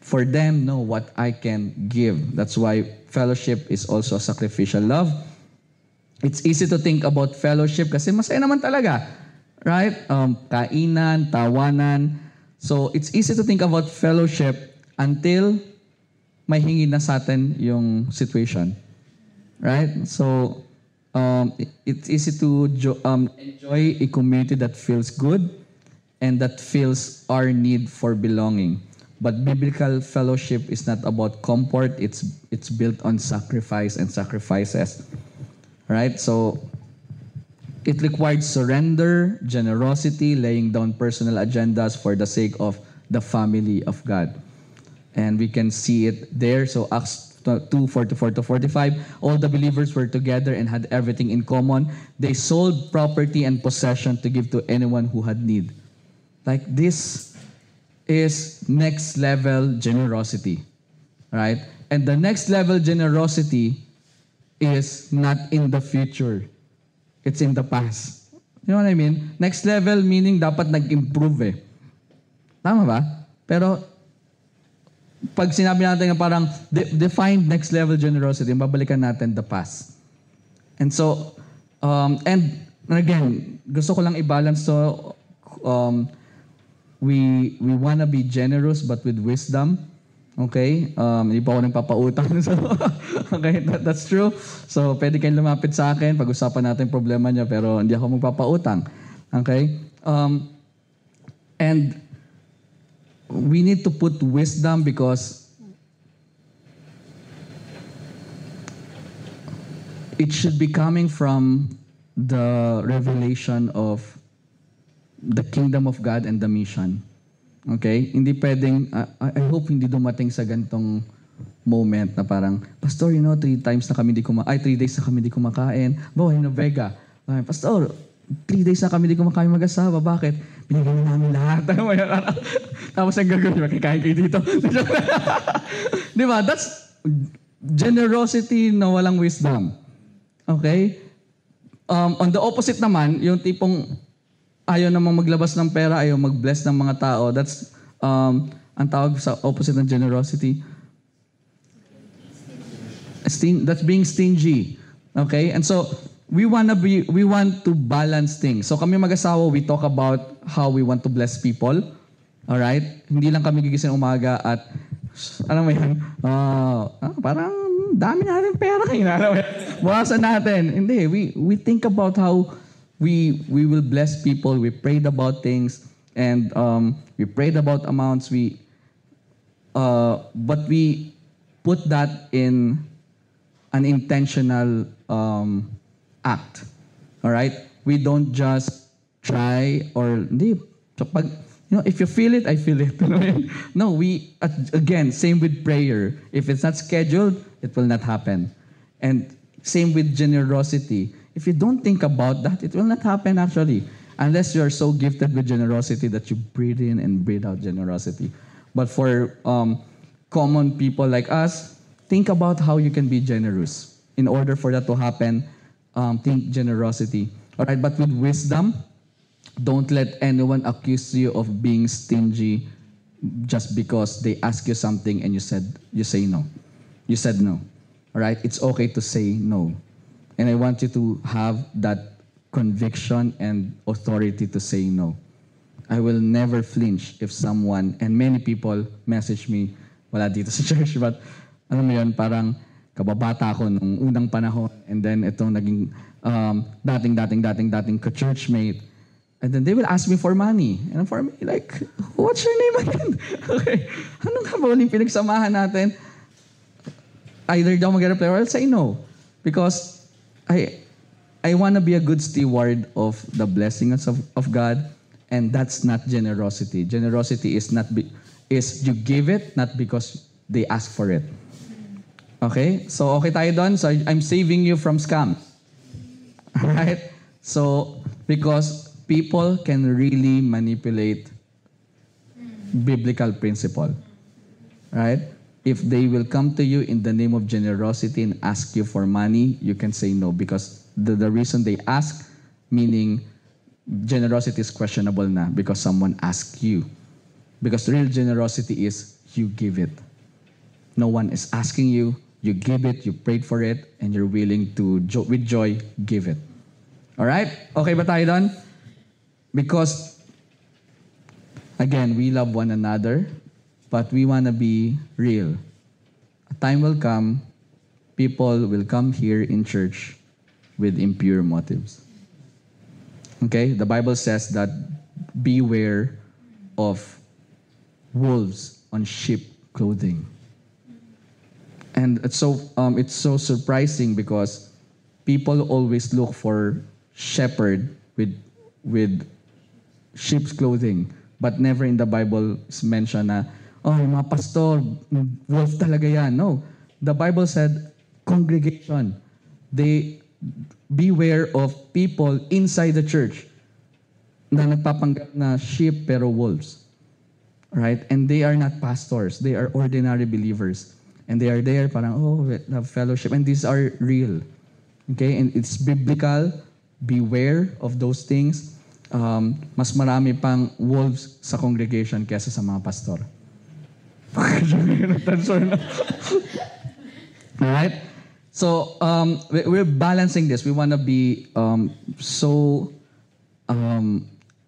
For them, no, what I can give. That's why fellowship is also sacrificial love. It's easy to think about fellowship kasi masaya naman talaga. Right? Kainan, tawanan. So, it's easy to think about fellowship until may hingi na sa atin yung situation. Right? So, it's easy to enjoy a community that feels good and that feels our need for belonging. But biblical fellowship is not about comfort. It's built on sacrifice and sacrifices. Right? So, it required surrender, generosity, laying down personal agendas for the sake of the family of God. And we can see it there. So, Acts 2:44-45, all the believers were together and had everything in common. They sold property and possession to give to anyone who had need. Like, this is next level generosity, right? And the next level generosity is not in the future. It's in the past. You know what I mean? Next level meaning dapat nag-improve eh. Tama ba? Pero pag sinabi natin na parang define next level generosity, babalikan natin the past. And so, and again, gusto ko lang i-balance to, we want to be generous but with wisdom. Okay? Hindi pa ako nagpapautang. So, okay, that's true. So, pwede kayong lumapit sa akin, pag-usapan natin problema niya, pero hindi ako magpapautang. Okay? And we need to put wisdom because it should be coming from the revelation of the kingdom of God and the mission. Okay? Hindi pwedeng, I hope hindi dumating sa gantong moment na parang, Pastor, 3 days na kami di kumakain. Bawa, Vega. Pastor, 3 days na kami di kumakain mag-asawa. Bakit? Binigyan na namin lahat. Tapos ang gagawin, makikain kayo dito. Di ba? That's generosity na walang wisdom. Okay? On the opposite naman, yung tipong ayaw namang maglabas ng pera, ayaw mag-bless ng mga tao. That's, ang tawag sa opposite ng generosity. That's being stingy. Okay? And so, we want to balance things. So kami mag-asawa, we talk about how we want to bless people. Alright? Hindi lang kami gigising umaga at, alam mo yan, parang dami natin pera kayo. Buwasan natin. Hindi, we think about how we will bless people. We prayed about things, and we prayed about amounts. But we put that in an intentional act. All right? We don't just try or hindi. So pag, if you feel it, I feel it. No, we again, same with prayer. If it's not scheduled, it will not happen. And same with generosity. If you don't think about that, it will not happen actually. Unless you are so gifted with generosity that you breathe in and breathe out generosity. But for common people like us, think about how you can be generous. In order for that to happen, think generosity. All right, but with wisdom, don't let anyone accuse you of being stingy just because they ask you something and you say no. You said no. All right, it's okay to say no. And I want you to have that conviction and authority to say no. I will never flinch if someone, and many people message me, wala dito sa church, but alam mo yun, parang kababata ko nung unang panahon, and then itong naging dating ka-churchmate, and then they will ask me for money. And for me, like, what's your name again? Okay, anong nga ba uling pinagsamahan natin? Either daw mag-reply or I'll say no. Because I want to be a good steward of the blessings of God, and that's not generosity. Generosity is you give it not because they ask for it. Okay? So okay tayo doon. So I'm saving you from scam. Alright? So because people can really manipulate biblical principle. Right? If they will come to you in the name of generosity and ask you for money, you can say no because the reason they ask, meaning generosity is questionable na because someone asked you. Because real generosity is you give it. No one is asking you, you give it, you prayed for it, and you're willing to, with joy, give it. Alright? Okay ba tayo doon? Because, again, we love one another, but we want to be real. A time will come, people will come here in church with impure motives. Okay? The Bible says that beware of wolves on sheep clothing. And it's so surprising because people always look for shepherd with sheep's clothing, but never in the Bible is mentioned na, oh, mga pastor, wolf talaga yan. No. The Bible said, congregation. They beware of people inside the church na nagpapanggap na sheep pero wolves. Right? And they are not pastors. They are ordinary believers. And they are there parang, oh, we have fellowship. And these are real. Okay? And it's biblical. Beware of those things. Mas marami pang wolves sa congregation kesa sa mga pastor. Alright? So, we're balancing this. We want to be so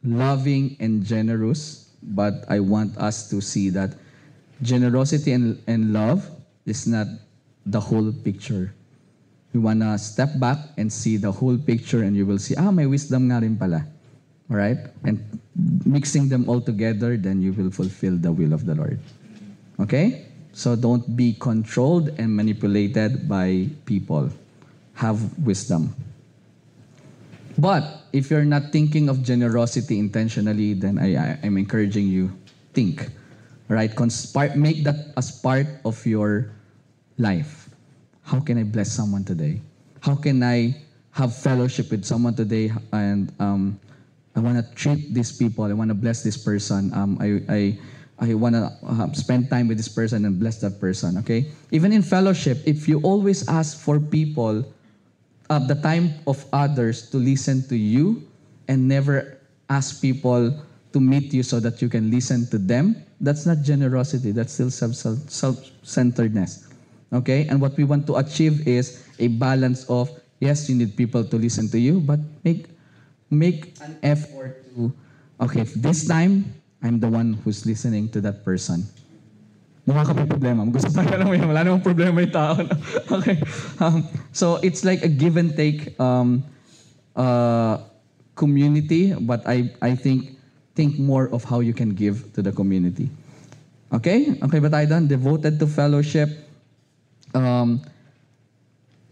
loving and generous, but I want us to see that Generosity and love is not the whole picture. We wanna step back and see the whole picture, and you will see, may wisdom nga rin pala. Alright? And mixing them all together, then you will fulfill the will of the Lord. Okay? So don't be controlled and manipulated by people. Have wisdom. But if you're not thinking of generosity intentionally, then I'm encouraging you, think. Right? Make that as part of your life. How can I bless someone today? How can I have fellowship with someone today? And I want to treat these people. I want to bless this person. I want to spend time with this person and bless that person. Okay? Even in fellowship, if you always ask for people the time of others to listen to you and never ask people to meet you so that you can listen to them, that's not generosity. That's still self-centeredness. Okay? And what we want to achieve is a balance of, yes, you need people to listen to you, but make an effort to, okay, this time, I'm the one who's listening to that person. Problema. Gusto tayo lang yun. Wala namang problema yung tao. Okay. So it's like a give and take community, but I think more of how you can give to the community. Okay? Okay ba tayo doon? Devoted to fellowship. And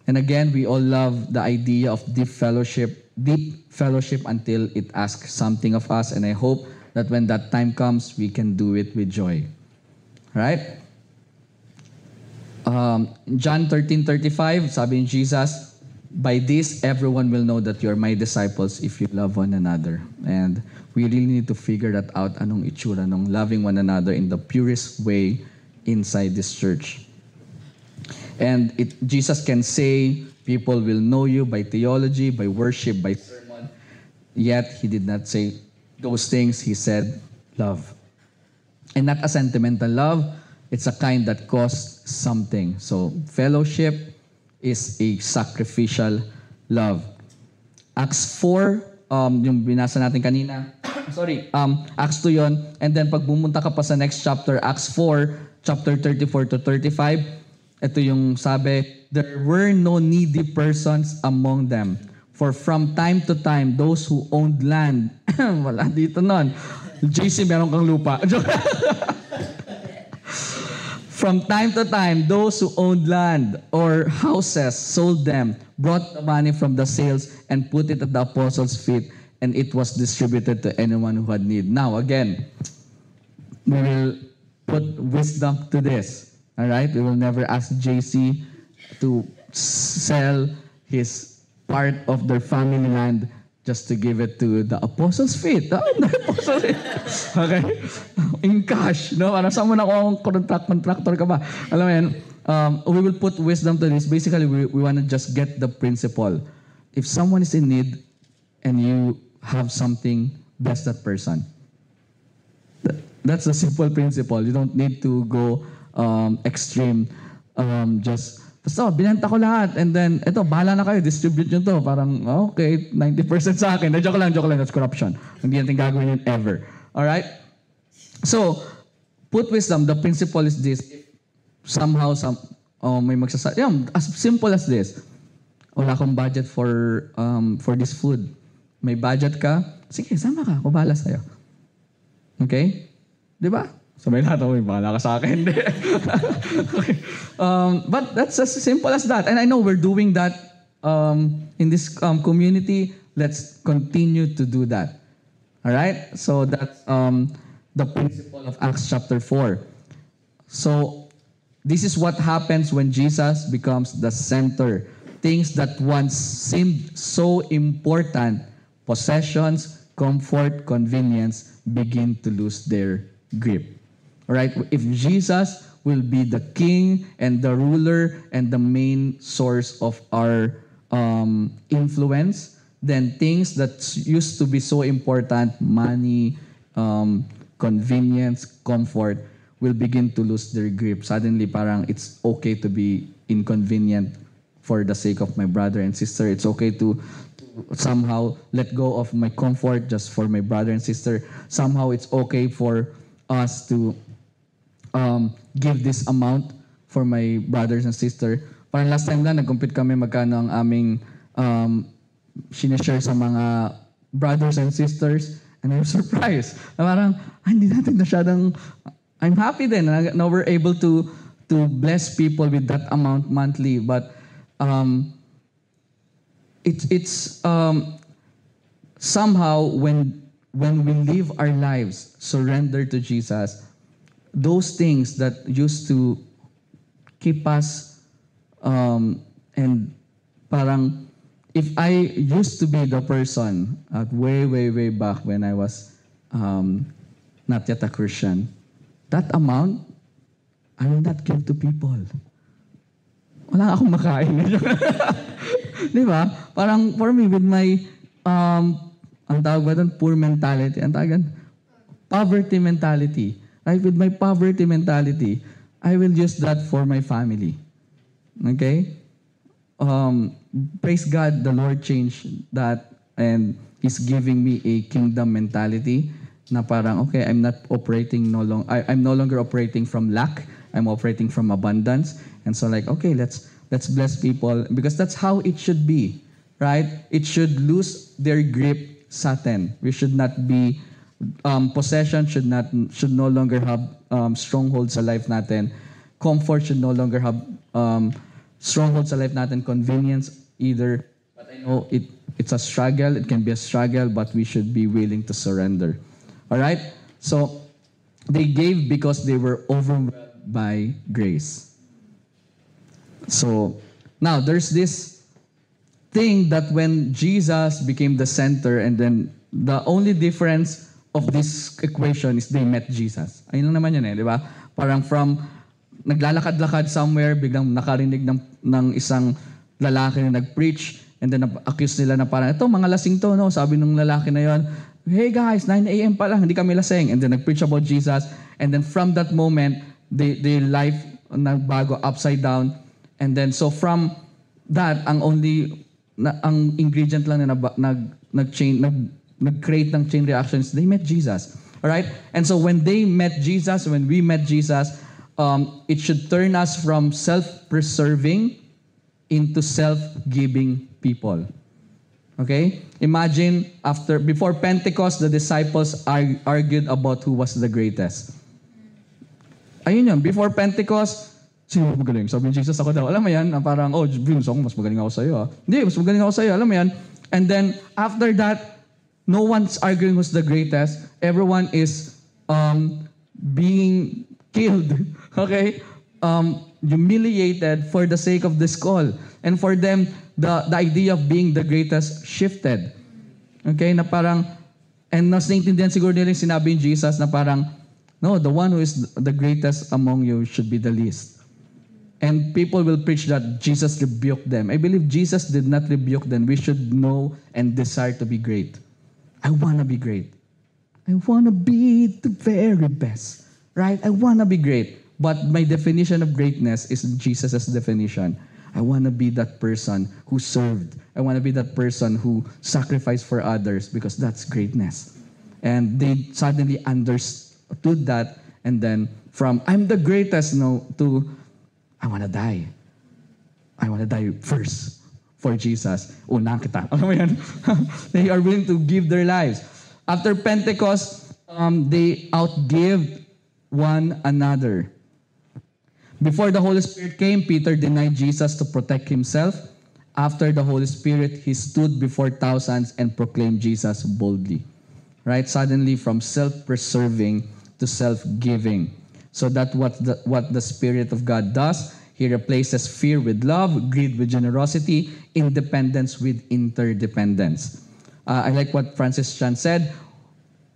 again, we all love the idea of deep fellowship until it asks something of us. And I hope that when that time comes, we can do it with joy. Right? John 13:35, sabi ni Jesus, by this, everyone will know that you're my disciples if you love one another. And we really need to figure that out, anong itsura ng loving one another in the purest way inside this church. And Jesus can say, people will know you by theology, by worship, by sermon. Yet, he did not say those things. He said, love. And not a sentimental love. It's a kind that costs something. So, fellowship is a sacrificial love. Acts 4, yung binasa natin kanina. Acts 2 yon. And then, pag bumunta ka pa sa next chapter, Acts 4, chapter 34 to 35, ito yung sabi, there were no needy persons among them. For from time to time, those who owned land, wala dito nun. JC, meron kang lupa. From time to time, those who owned land or houses sold them, brought the money from the sales, and put it at the apostles' feet, and it was distributed to anyone who had need. Now, again, we will put wisdom to this. All right? We will never ask JC to sell his part of their family land just to give it to the apostles' feet. The apostles' feet. Okay? In cash. No? Ano, saan mo na kung contractor ka ba? Alam mo yan, we will put wisdom to this. Basically, we want to just get the principle. If someone is in need and you have something, bless that person. That's the simple principle. You don't need to go extreme. Basta, binenta ko lahat. And then, eto, bahala na kayo, distribute nyo to. Parang, okay, 90% sa akin. Joke lang, that's corruption. Hindi natin gagawin yun ever. Alright? So, put wisdom. The principle is this. Somehow, may magsasabi. As simple as this. Wala akong budget for this food. May budget ka? Sige, sama ka. Ako bahala sa'yo. Okay? Di ba? So may lahat ako, bahala ka sa akin. Okay. But that's as simple as that. And I know we're doing that in this community. Let's continue to do that. All right? So that's the principle of Acts chapter 4. So this is what happens when Jesus becomes the center. Things that once seemed so important, possessions, comfort, convenience, begin to lose their grip. Right? If Jesus will be the king and the ruler and the main source of our influence, then things that used to be so important, money, convenience, comfort, will begin to lose their grip. Suddenly, parang it's okay to be inconvenient for the sake of my brother and sister. It's okay to somehow let go of my comfort just for my brother and sister. Somehow it's okay for us to give this amount for my brothers and sister. Parang last time lang, nag-compute kami magkano ang aming sinishare sa mga brothers and sisters. And I was surprised. Na parang, hindi natin masyadong, I'm happy then na we're able to bless people with that amount monthly. But it's somehow when we live our lives, surrender to Jesus, those things that used to keep us and parang if I used to be the person at way back when I was not yet a Christian, that amount I will not give to people. Wala akong makain. Di ba? Parang for me with my ang tawag ba doon? Poor mentality. Ang tawag poverty mentality. Right? With my poverty mentality, I will use that for my family. Okay? Praise God, the Lord changed that and He's giving me a kingdom mentality na parang, okay, I'm no longer operating from lack. I'm operating from abundance. And so like, okay, let's bless people because that's how it should be, right? It should lose their grip sa atin. We should not be, possession should no longer have strongholds sa life natin. Comfort should no longer have strongholds sa life natin. Convenience either. But I know it's a struggle. It can be a struggle, but we should be willing to surrender. All right? So they gave because they were overwhelmed by grace. So now there's this thing that when Jesus became the center and then the only difference of this equation is they met Jesus. Ayun lang naman yun di ba? Parang from naglalakad-lakad somewhere, biglang nakarinig ng isang lalaki na nag-preach and then accuse nila na parang, ito, mga lasing to, no? Sabi nung lalaki na yon, hey guys, 9 a.m. pa lang, hindi kami lasing. And then nag-preach about Jesus. And then from that moment, their life nagbago upside down. And then so from that, ang ingredient lang na nag-create ng chain reactions, they met Jesus. All right? And so when they met Jesus, when we met Jesus, it should turn us from self-preserving into self-giving people. Okay? Imagine before Pentecost, the disciples argued about who was the greatest. Ayun yun, before Pentecost, sino mas magaling? Sabi ni Jesus, ako daw. Alam mo yan, parang, Vince, mas magaling ako sa'yo. Hindi, mas magaling ako sa'yo. Alam mo yan? And then, after that, no one's arguing who's the greatest. Everyone is being killed. Okay? Humiliated for the sake of this call. And for them, the idea of being the greatest shifted. Okay? Na parang, and mas naintindihan siguro nila yung sinabi ni Jesus na parang, no, the one who is the greatest among you should be the least. And people will preach that Jesus rebuked them. I believe Jesus did not rebuke them. We should know and desire to be great. I want to be great. I want to be the very best. Right? I want to be great. But my definition of greatness is Jesus' definition. I want to be that person who served. I want to be that person who sacrificed for others because that's greatness. And they suddenly understood that, and then from I'm the greatest to I want to die. I want to die first for Jesus. Unang kita. Alam mo yan? They are willing to give their lives. After Pentecost, they outgave one another. Before the Holy Spirit came, Peter denied Jesus to protect himself. After the Holy Spirit, he stood before thousands and proclaimed Jesus boldly. Right? Suddenly, from self-preserving to self-giving. So that's what the Spirit of God does. He replaces fear with love, greed with generosity, independence with interdependence. I like what Francis Chan said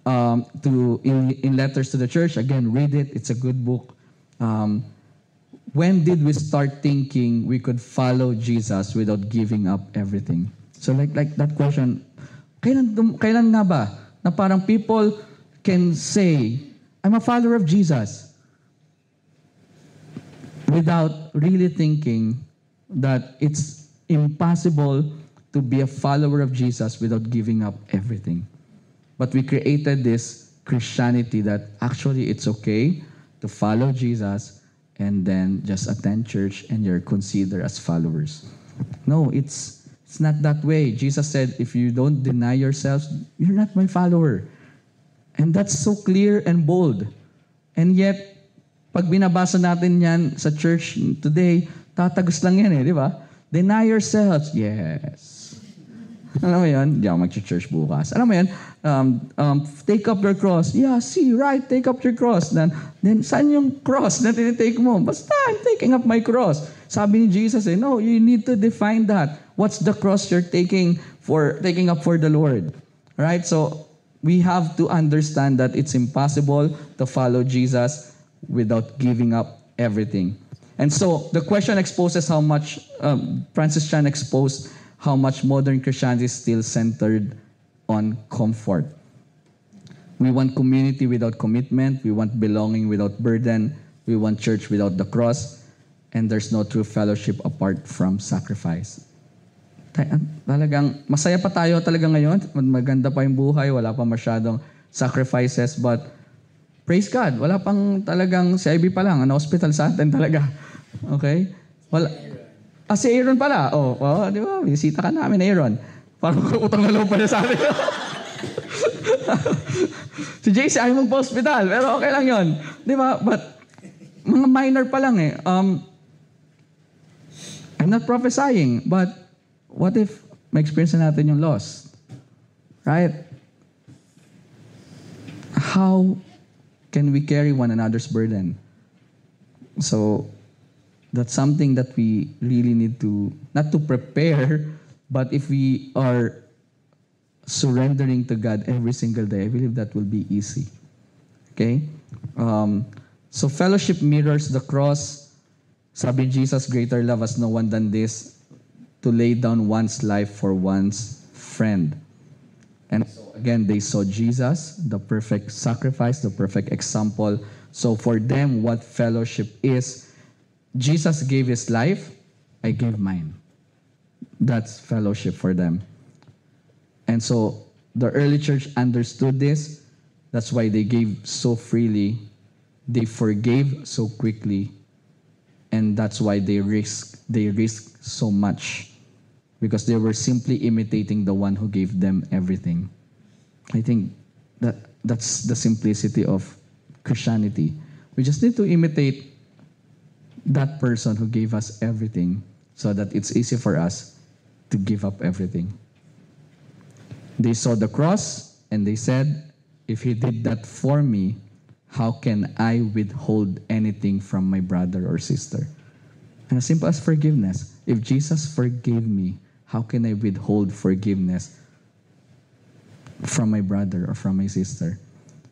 in Letters to the Church. Again, read it. It's a good book. When did we start thinking we could follow Jesus without giving up everything? So like that question, kailan nga ba na parang people can say, I'm a follower of Jesus, without really thinking that it's impossible to be a follower of Jesus without giving up everything. But we created this Christianity that actually it's okay to to follow Jesus and then just attend church and you're considered as followers. No, it's not that way. Jesus said, if you don't deny yourselves, you're not my follower. And that's so clear and bold. And yet, pag binabasa natin yan sa church today, tatagos lang yan di ba? Deny yourselves. Yes. Alam mo yun? Hindi ako mag-church bukas. Alam mo yun? Take up your cross. Yeah, see, right, take up your cross. Then saan yung cross na tinitake mo? Basta, I'm taking up my cross. Sabi ni Jesus, no, you need to define that. What's the cross you're taking up for the Lord? Right? So, we have to understand that it's impossible to follow Jesus without giving up everything. And so, the question exposes how much, Francis Chan exposed how much modern Christianity is still centered on comfort. We want community without commitment. We want belonging without burden. We want church without the cross. And there's no true fellowship apart from sacrifice. Talagang masaya pa tayo talaga ngayon. Maganda pa yung buhay. Wala pa masyadong sacrifices. But praise God, wala pang talagang si IB pa lang. Ano, hospital sa atin talaga. Okay? Wala. Si Aaron pala. Di ba? Bisita ka namin, Aaron. Parang utang na loob pa niya sa amin. Si JC ayaw magpa-hospital, pero okay lang yon, di ba? But, mga minor pa lang I'm not prophesying, but what if ma-experience na natin yung loss? Right? How can we carry one another's burden? So, that's something that we really need to, not to prepare, but if we are surrendering to God every single day, I believe that will be easy. Okay? So fellowship mirrors the cross. Sabi Jesus, greater love has no one than this, to lay down one's life for one's friend. And so again, they saw Jesus, the perfect sacrifice, the perfect example. So for them, what fellowship is, Jesus gave his life, I gave mine. That's fellowship for them. And so the early church understood this. That's why they gave so freely. They forgave so quickly. And that's why they risked so much. Because they were simply imitating the one who gave them everything. I think that's the simplicity of Christianity. We just need to imitate that person who gave us everything so that it's easy for us to give up everything. They saw the cross and they said, if he did that for me, how can I withhold anything from my brother or sister? And as simple as forgiveness. If Jesus forgave me, how can I withhold forgiveness from my brother or from my sister?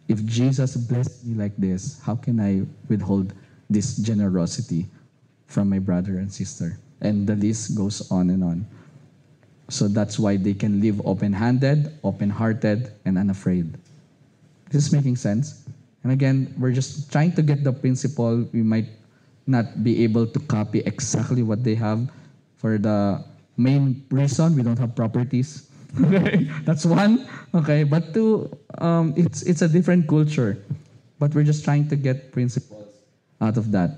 If Jesus blessed me like this, how can I withhold this generosity from my brother and sister? And the list goes on and on. So that's why they can live open-handed, open-hearted, and unafraid. This is making sense? And again, we're just trying to get the principle. We might not be able to copy exactly what they have. For the main reason, we don't have properties. Okay, that's one. Okay, but two, it's a different culture. But we're just trying to get principles out of that.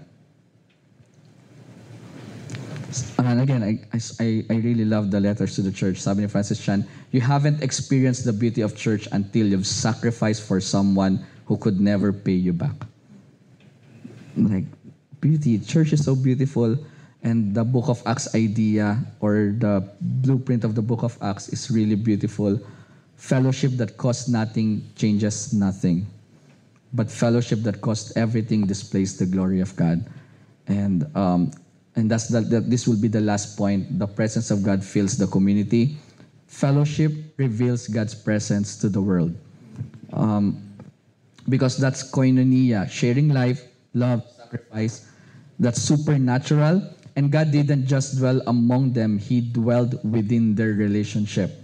And again, I really love the letters to the church. Sabi ni Francis Chan, you haven't experienced the beauty of church until you've sacrificed for someone who could never pay you back. Like, beauty. Church is so beautiful. And the Book of Acts idea or the blueprint of the Book of Acts is really beautiful. Fellowship that costs nothing changes nothing. But fellowship that costs everything displays the glory of God. And this will be the last point. The presence of God fills the community. Fellowship reveals God's presence to the world. Because that's koinonia, sharing life, love, sacrifice. That's supernatural. And God didn't just dwell among them. He dwelled within their relationship.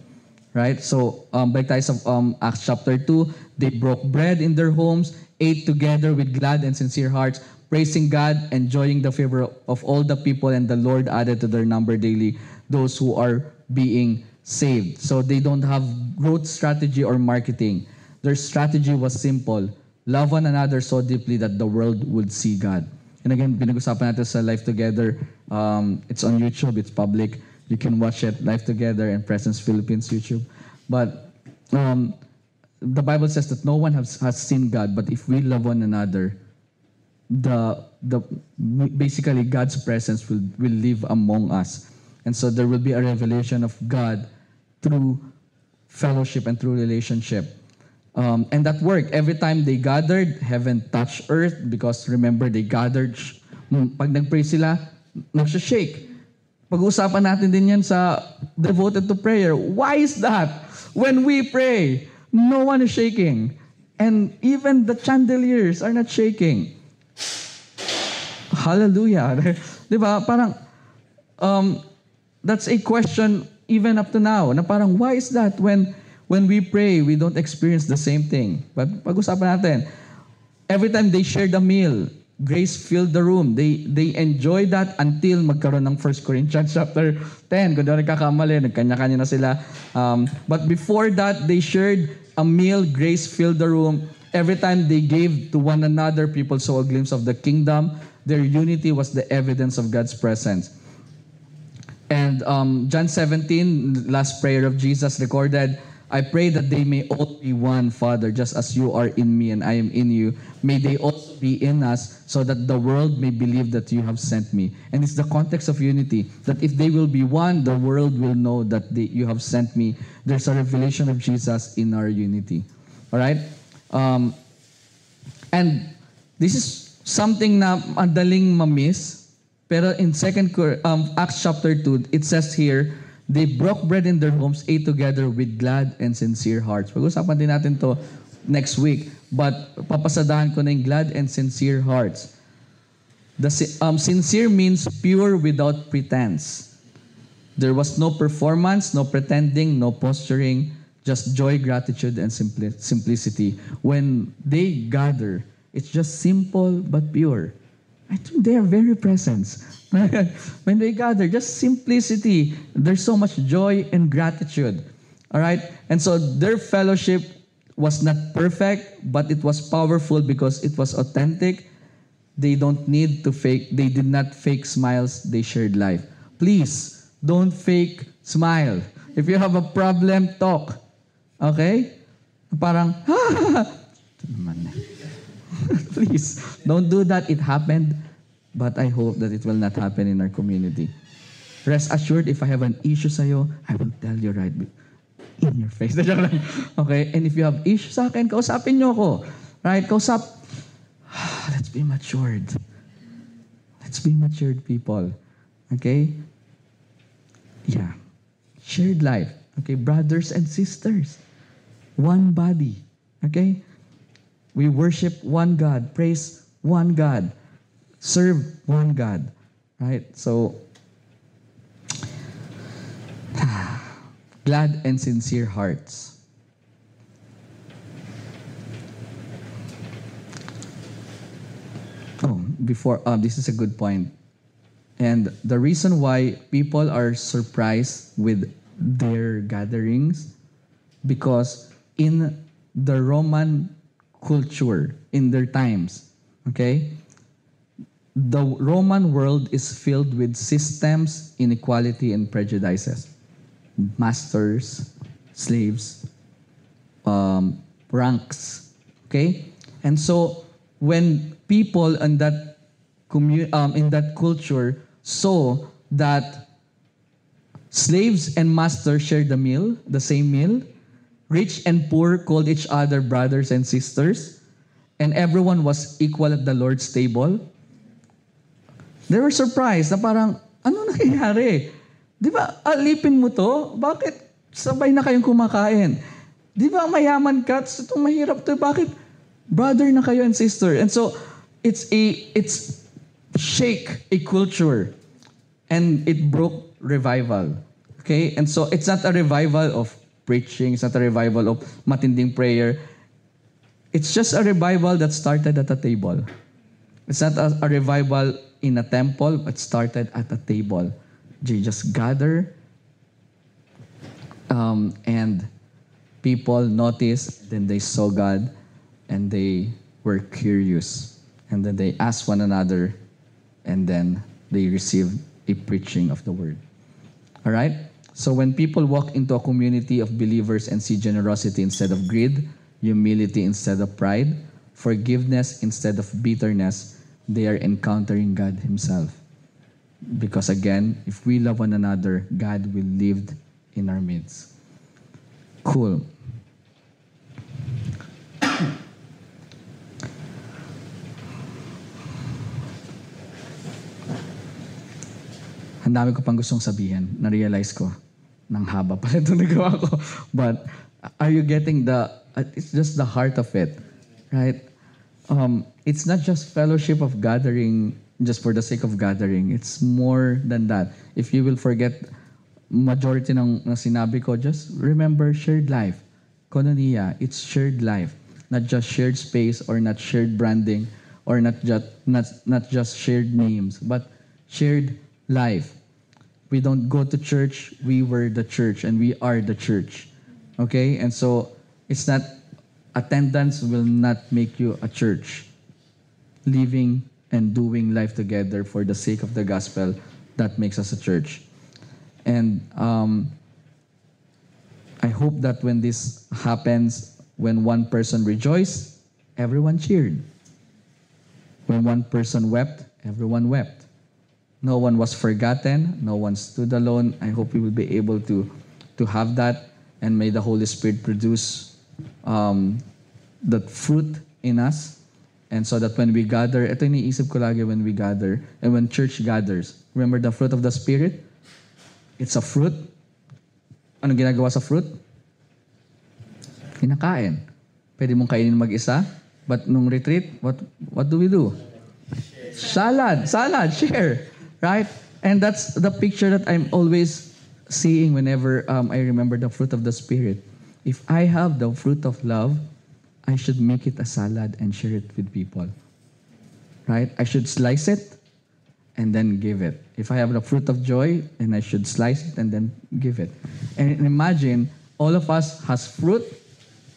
Right? So, balik tayo sa Acts chapter 2, they broke bread in their homes, ate together with glad and sincere hearts, praising God, enjoying the favor of all the people, and the Lord added to their number daily those who are being saved. So they don't have growth strategy or marketing. Their strategy was simple. love one another so deeply that the world would see God. And again, pinag-usapan natin sa Life Together. It's on YouTube, it's public. You can watch it, Life Together and Presence Philippines YouTube. But the Bible says that no one has seen God, but if we love one another, basically God's presence will live among us. And so there will be a revelation of God through fellowship and through relationship. And that worked. Every time they gathered, heaven touched earth because remember, they gathered. Pag nag-pray sila, nagsha-shake. Pag-uusapan natin din yan sa Devoted to Prayer. Why is that? When we pray, no one is shaking. And even the chandeliers are not shaking. Hallelujah. Diba? Parang, that's a question even up to now. Na parang, why is that when we pray, we don't experience the same thing? But pag-usapan natin, every time they shared a meal, grace filled the room. They enjoyed that until magkaroon ng 1 Corinthians chapter 10. Kung di ako nagkakamali, nagkanya-kanya na sila. But before that, they shared a meal, grace filled the room. Every time they gave to one another, people saw a glimpse of the kingdom. Their unity was the evidence of God's presence. And John 17, last prayer of Jesus recorded, I pray that they may all be one, Father, just as you are in me and I am in you. May they also be in us so that the world may believe that you have sent me. And it's the context of unity, that if they will be one, the world will know that you have sent me. There's a revelation of Jesus in our unity. All right? And this is something na madaling ma-miss. Pero in Acts chapter 2, it says here, they broke bread in their homes, ate together with glad and sincere hearts. Pag-usapan din natin to next week. But papasadahan ko na yung glad and sincere hearts. The sincere means pure without pretense. There was no performance, no pretending, no posturing, just joy, gratitude, and simplicity. When they gather, it's just simple but pure. I think they are very present. When they gather, just simplicity. There's so much joy and gratitude. All right? And so their fellowship was not perfect, but it was powerful because it was authentic. They don't need to fake. They did not fake smiles. They shared life. Please, don't fake smile. If you have a problem, talk. Okay? Parang, please, don't do that. It happened, but I hope that it will not happen in our community. Rest assured, if I have an issue sa'yo, I will tell you right in your face. Okay? And if you have issues sa akin, kausapin niyo ako. Right? Let's be matured. Let's be matured people. Okay? Yeah. Shared life. Okay? Brothers and sisters. One body. Okay? We worship one God, praise one God, serve one God, right? So, glad and sincere hearts. This is a good point. And the reason why people are surprised with their gatherings, because in the Roman culture, in their times, okay, the Roman world is filled with systems, inequality, and prejudices. Masters, slaves, ranks, okay? And so when people in that culture saw that slaves and masters shared the same meal, rich and poor called each other brothers and sisters, and everyone was equal at the Lord's table, they were surprised na parang, ano nangyayari? Di ba, alipin mo to? Bakit sabay na kayong kumakain? Di ba mayaman ka? Itong mahirap to. Bakit brother na kayo and sister? And so, it's shake a culture, and it broke revival. Okay? And so, it's not a revival of preaching. It's not a revival of matinding prayer. It's just a revival that started at a table. It's not a revival in a temple, but started at a table. They just gather, and people noticed, then they saw God, and they were curious. And then they asked one another, and then they received a preaching of the word. All right? So when people walk into a community of believers and see generosity instead of greed, humility instead of pride, forgiveness instead of bitterness, they are encountering God Himself. Because again, if we love one another, God will live in our midst. Cool. Ang dami ko pang gustong sabihin. Na-realize ko, nang haba pala ito nagawa ko. But are you getting it's just the heart of it, right? It's not just fellowship of gathering just for the sake of gathering. It's more than that. If you will forget majority ng sinabi ko, just remember shared life. Koinonia, it's shared life. Not just shared space or not shared branding or not just shared names, but shared life. We don't go to church, we were the church and we are the church. Okay? And so it's not attendance will not make you a church. Living and doing life together for the sake of the gospel, that makes us a church. And I hope that when this happens, when one person rejoiced, everyone cheered. When one person wept, everyone wept. No one was forgotten. No one stood alone. I hope we will be able to have that, and may the Holy Spirit produce the fruit in us. And so that when we gather, ito yung iniisip ko lagi when we gather, and when church gathers, remember the fruit of the Spirit? It's a fruit. Anong ginagawa sa fruit? Kinakain. Pwede mong kainin mag-isa, but nung retreat, what do we do? Salad, share. Right? And that's the picture that I'm always seeing whenever I remember the fruit of the Spirit. If I have the fruit of love, I should make it a salad and share it with people. Right? I should slice it and then give it. If I have the fruit of joy, then I should slice it and then give it. And imagine, all of us has fruit,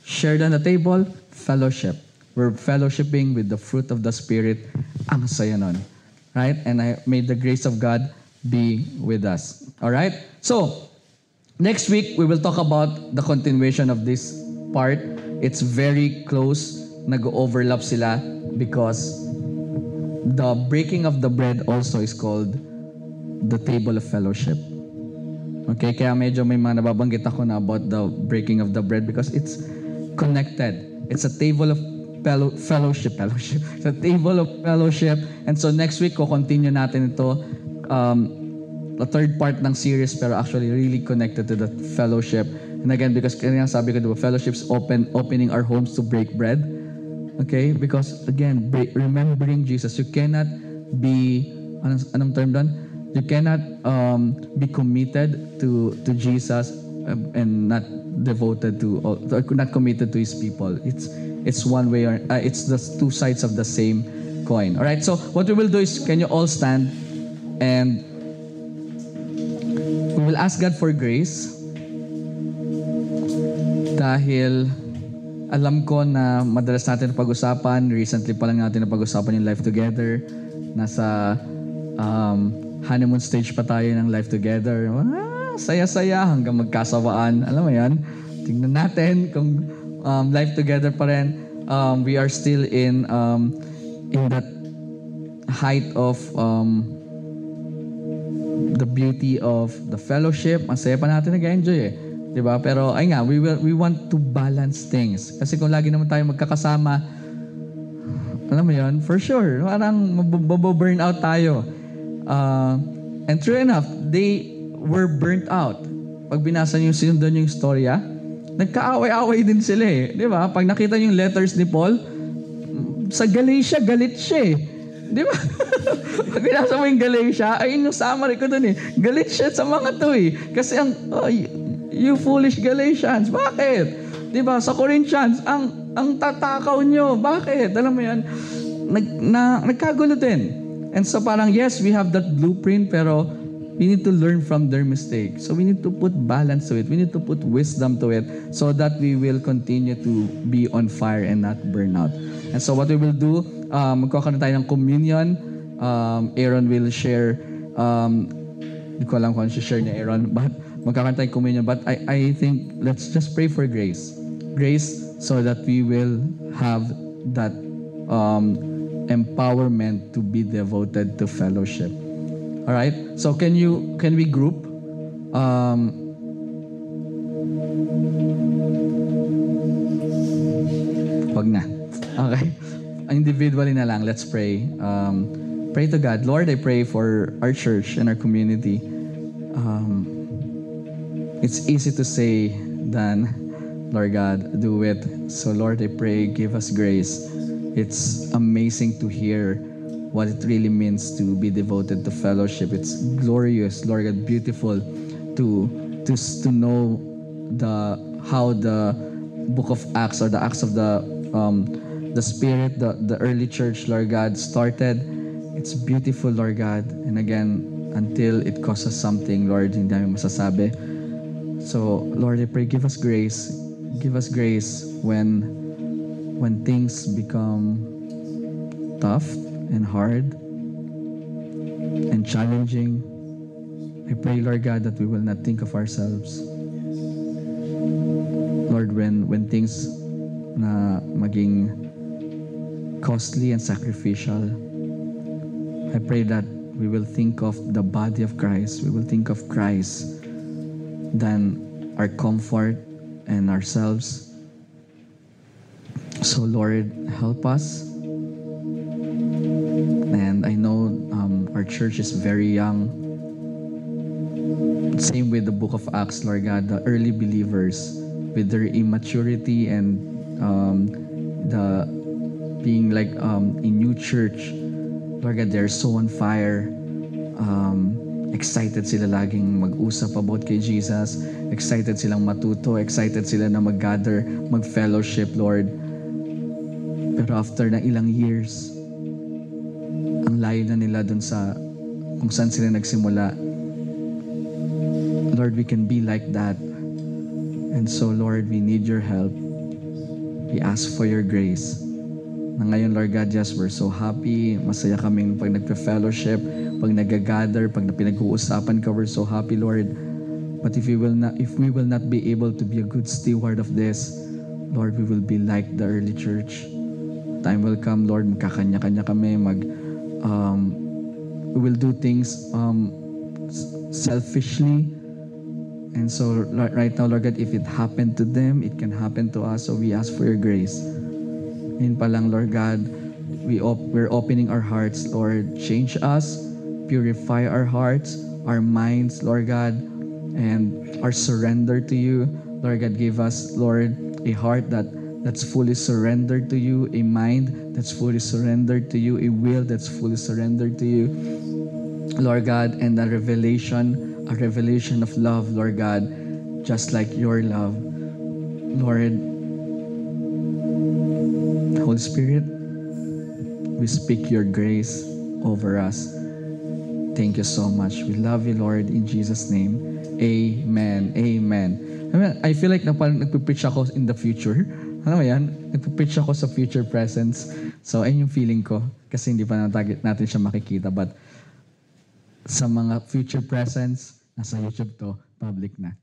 shared on the table, fellowship. We're fellowshipping with the fruit of the Spirit. Ang saya nun. Right? And may the grace of God be with us. All right? So, next week, we will talk about the continuation of this part. It's very close. Nag-overlap sila because the breaking of the bread also is called the table of fellowship. Okay? Kaya medyo may mga nababanggit ako na about the breaking of the bread because it's connected. It's a table of fellowship. It's a table of fellowship. And so next week, continue natin ito. The third part ng series, pero actually really connected to the fellowship. And again, because kanina sabi ko, diba, fellowship's opening our homes to break bread. Okay? Because again, remembering Jesus, you cannot be, anong term doon? You cannot be committed to Jesus and not devoted to, or not committed to His people. It's one way, or it's the two sides of the same coin. All right. So what we will do is, can you all stand, and we will ask God for grace. Dahil alam ko na madalas natin pag-usapan. Recently pa lang natin napag-usapan yung life together. Nasa honeymoon stage pa tayo ng life together. Saya-saya hanggang magkasawaan. Alam mo yan? Tingnan natin kung life together pa rin. We are still in that height of the beauty of the fellowship. Masaya pa natin nag-enjoy eh. Diba? Pero ay nga, we want to balance things. Kasi kung lagi naman tayo magkakasama, alam mo yun, for sure, parang mababurn out tayo. And true enough, they were burnt out. Pag binasa niyo sinundan yung storya, nagkaaway-away din sila eh. Di ba? Pag nakita niyo yung letters ni Paul, sa Galatia, galit siya eh. Di ba? Pag binasa mo yung Galatia, ayun yung summary ko dun eh. Galit siya sa mga to eh. Kasi you foolish Galatians, bakit? Di ba? Sa Corinthians, ang tatakaw nyo, bakit? Alam mo yan, nagkagulo din. And so parang, yes, we have that blueprint, pero We need to learn from their mistakes. So we need to put balance to it. We need to put wisdom to it so that we will continue to be on fire and not burn out. And so what we will do, magkakaroon tayo ng communion. Aaron will share, hindi ko alam kung ano share ni Aaron, but magkakaroon tayo communion. But I think let's just pray for grace. Grace so that we will have that empowerment to be devoted to fellowship. All right. So can we group? Wag na. Okay. Individually na lang. Let's pray. Pray to God. Lord, I pray for our church and our community. It's easy to say than, Lord God, do it. So Lord, I pray, give us grace. It's amazing to hear what it really means to be devoted to fellowship. It's glorious, Lord God, beautiful to know how the book of Acts or the Acts of the Spirit, the early church, Lord God, started. It's beautiful, Lord God. And again, until it costs us something, Lord, hindi namin masasabi. So, Lord, I pray, give us grace. Give us grace when things become tough and hard and challenging. I pray, Lord God, that we will not think of ourselves. Lord, when things na maging costly and sacrificial, I pray that we will think of the body of Christ. We will think of Christ than our comfort and ourselves. So, Lord, help us. And I know our church is very young. Same with the book of Acts, Lord God, the early believers with their immaturity and the being like a new church. Lord God, they're so on fire. Excited sila laging mag-usap about kay Jesus. Excited silang matuto. Excited sila na mag-gather, mag-fellowship, Lord. Pero after na ilang years, ang layo na nila dun sa kung saan sila nagsimula. Lord, we can be like that. And so, Lord, we need your help. We ask for your grace. Na ngayon, Lord God, yes, we're so happy. Masaya kaming pag nagpe-fellowship, pag nag-gather, pag pinag-uusapan ka, we're so happy, Lord. But if we will not be able to be a good steward of this, Lord, we will be like the early church. Time will come, Lord, magkakanya-kanya kami, we will do things selfishly. And so right now, Lord God, if it happened to them, it can happen to us. So we ask for your grace. Yun pa lang, Lord God, we're opening our hearts, Lord. Change us, purify our hearts, our minds, Lord God, and our surrender to you. Lord God, give us, Lord, a heart that's fully surrendered to you, a mind that's fully surrendered to you, a will that's fully surrendered to you, Lord God, and a revelation of love, Lord God, just like your love. Lord, Holy Spirit, we speak your grace over us. Thank you so much. We love you, Lord, in Jesus' name. Amen. Amen. I feel like nagpipreach ako in the future. Ano yan? Nagpipreach ako sa future presence. So, ayun yung feeling ko. Kasi hindi pa natin siya makikita. But sa mga future presence, nasa YouTube to, public na.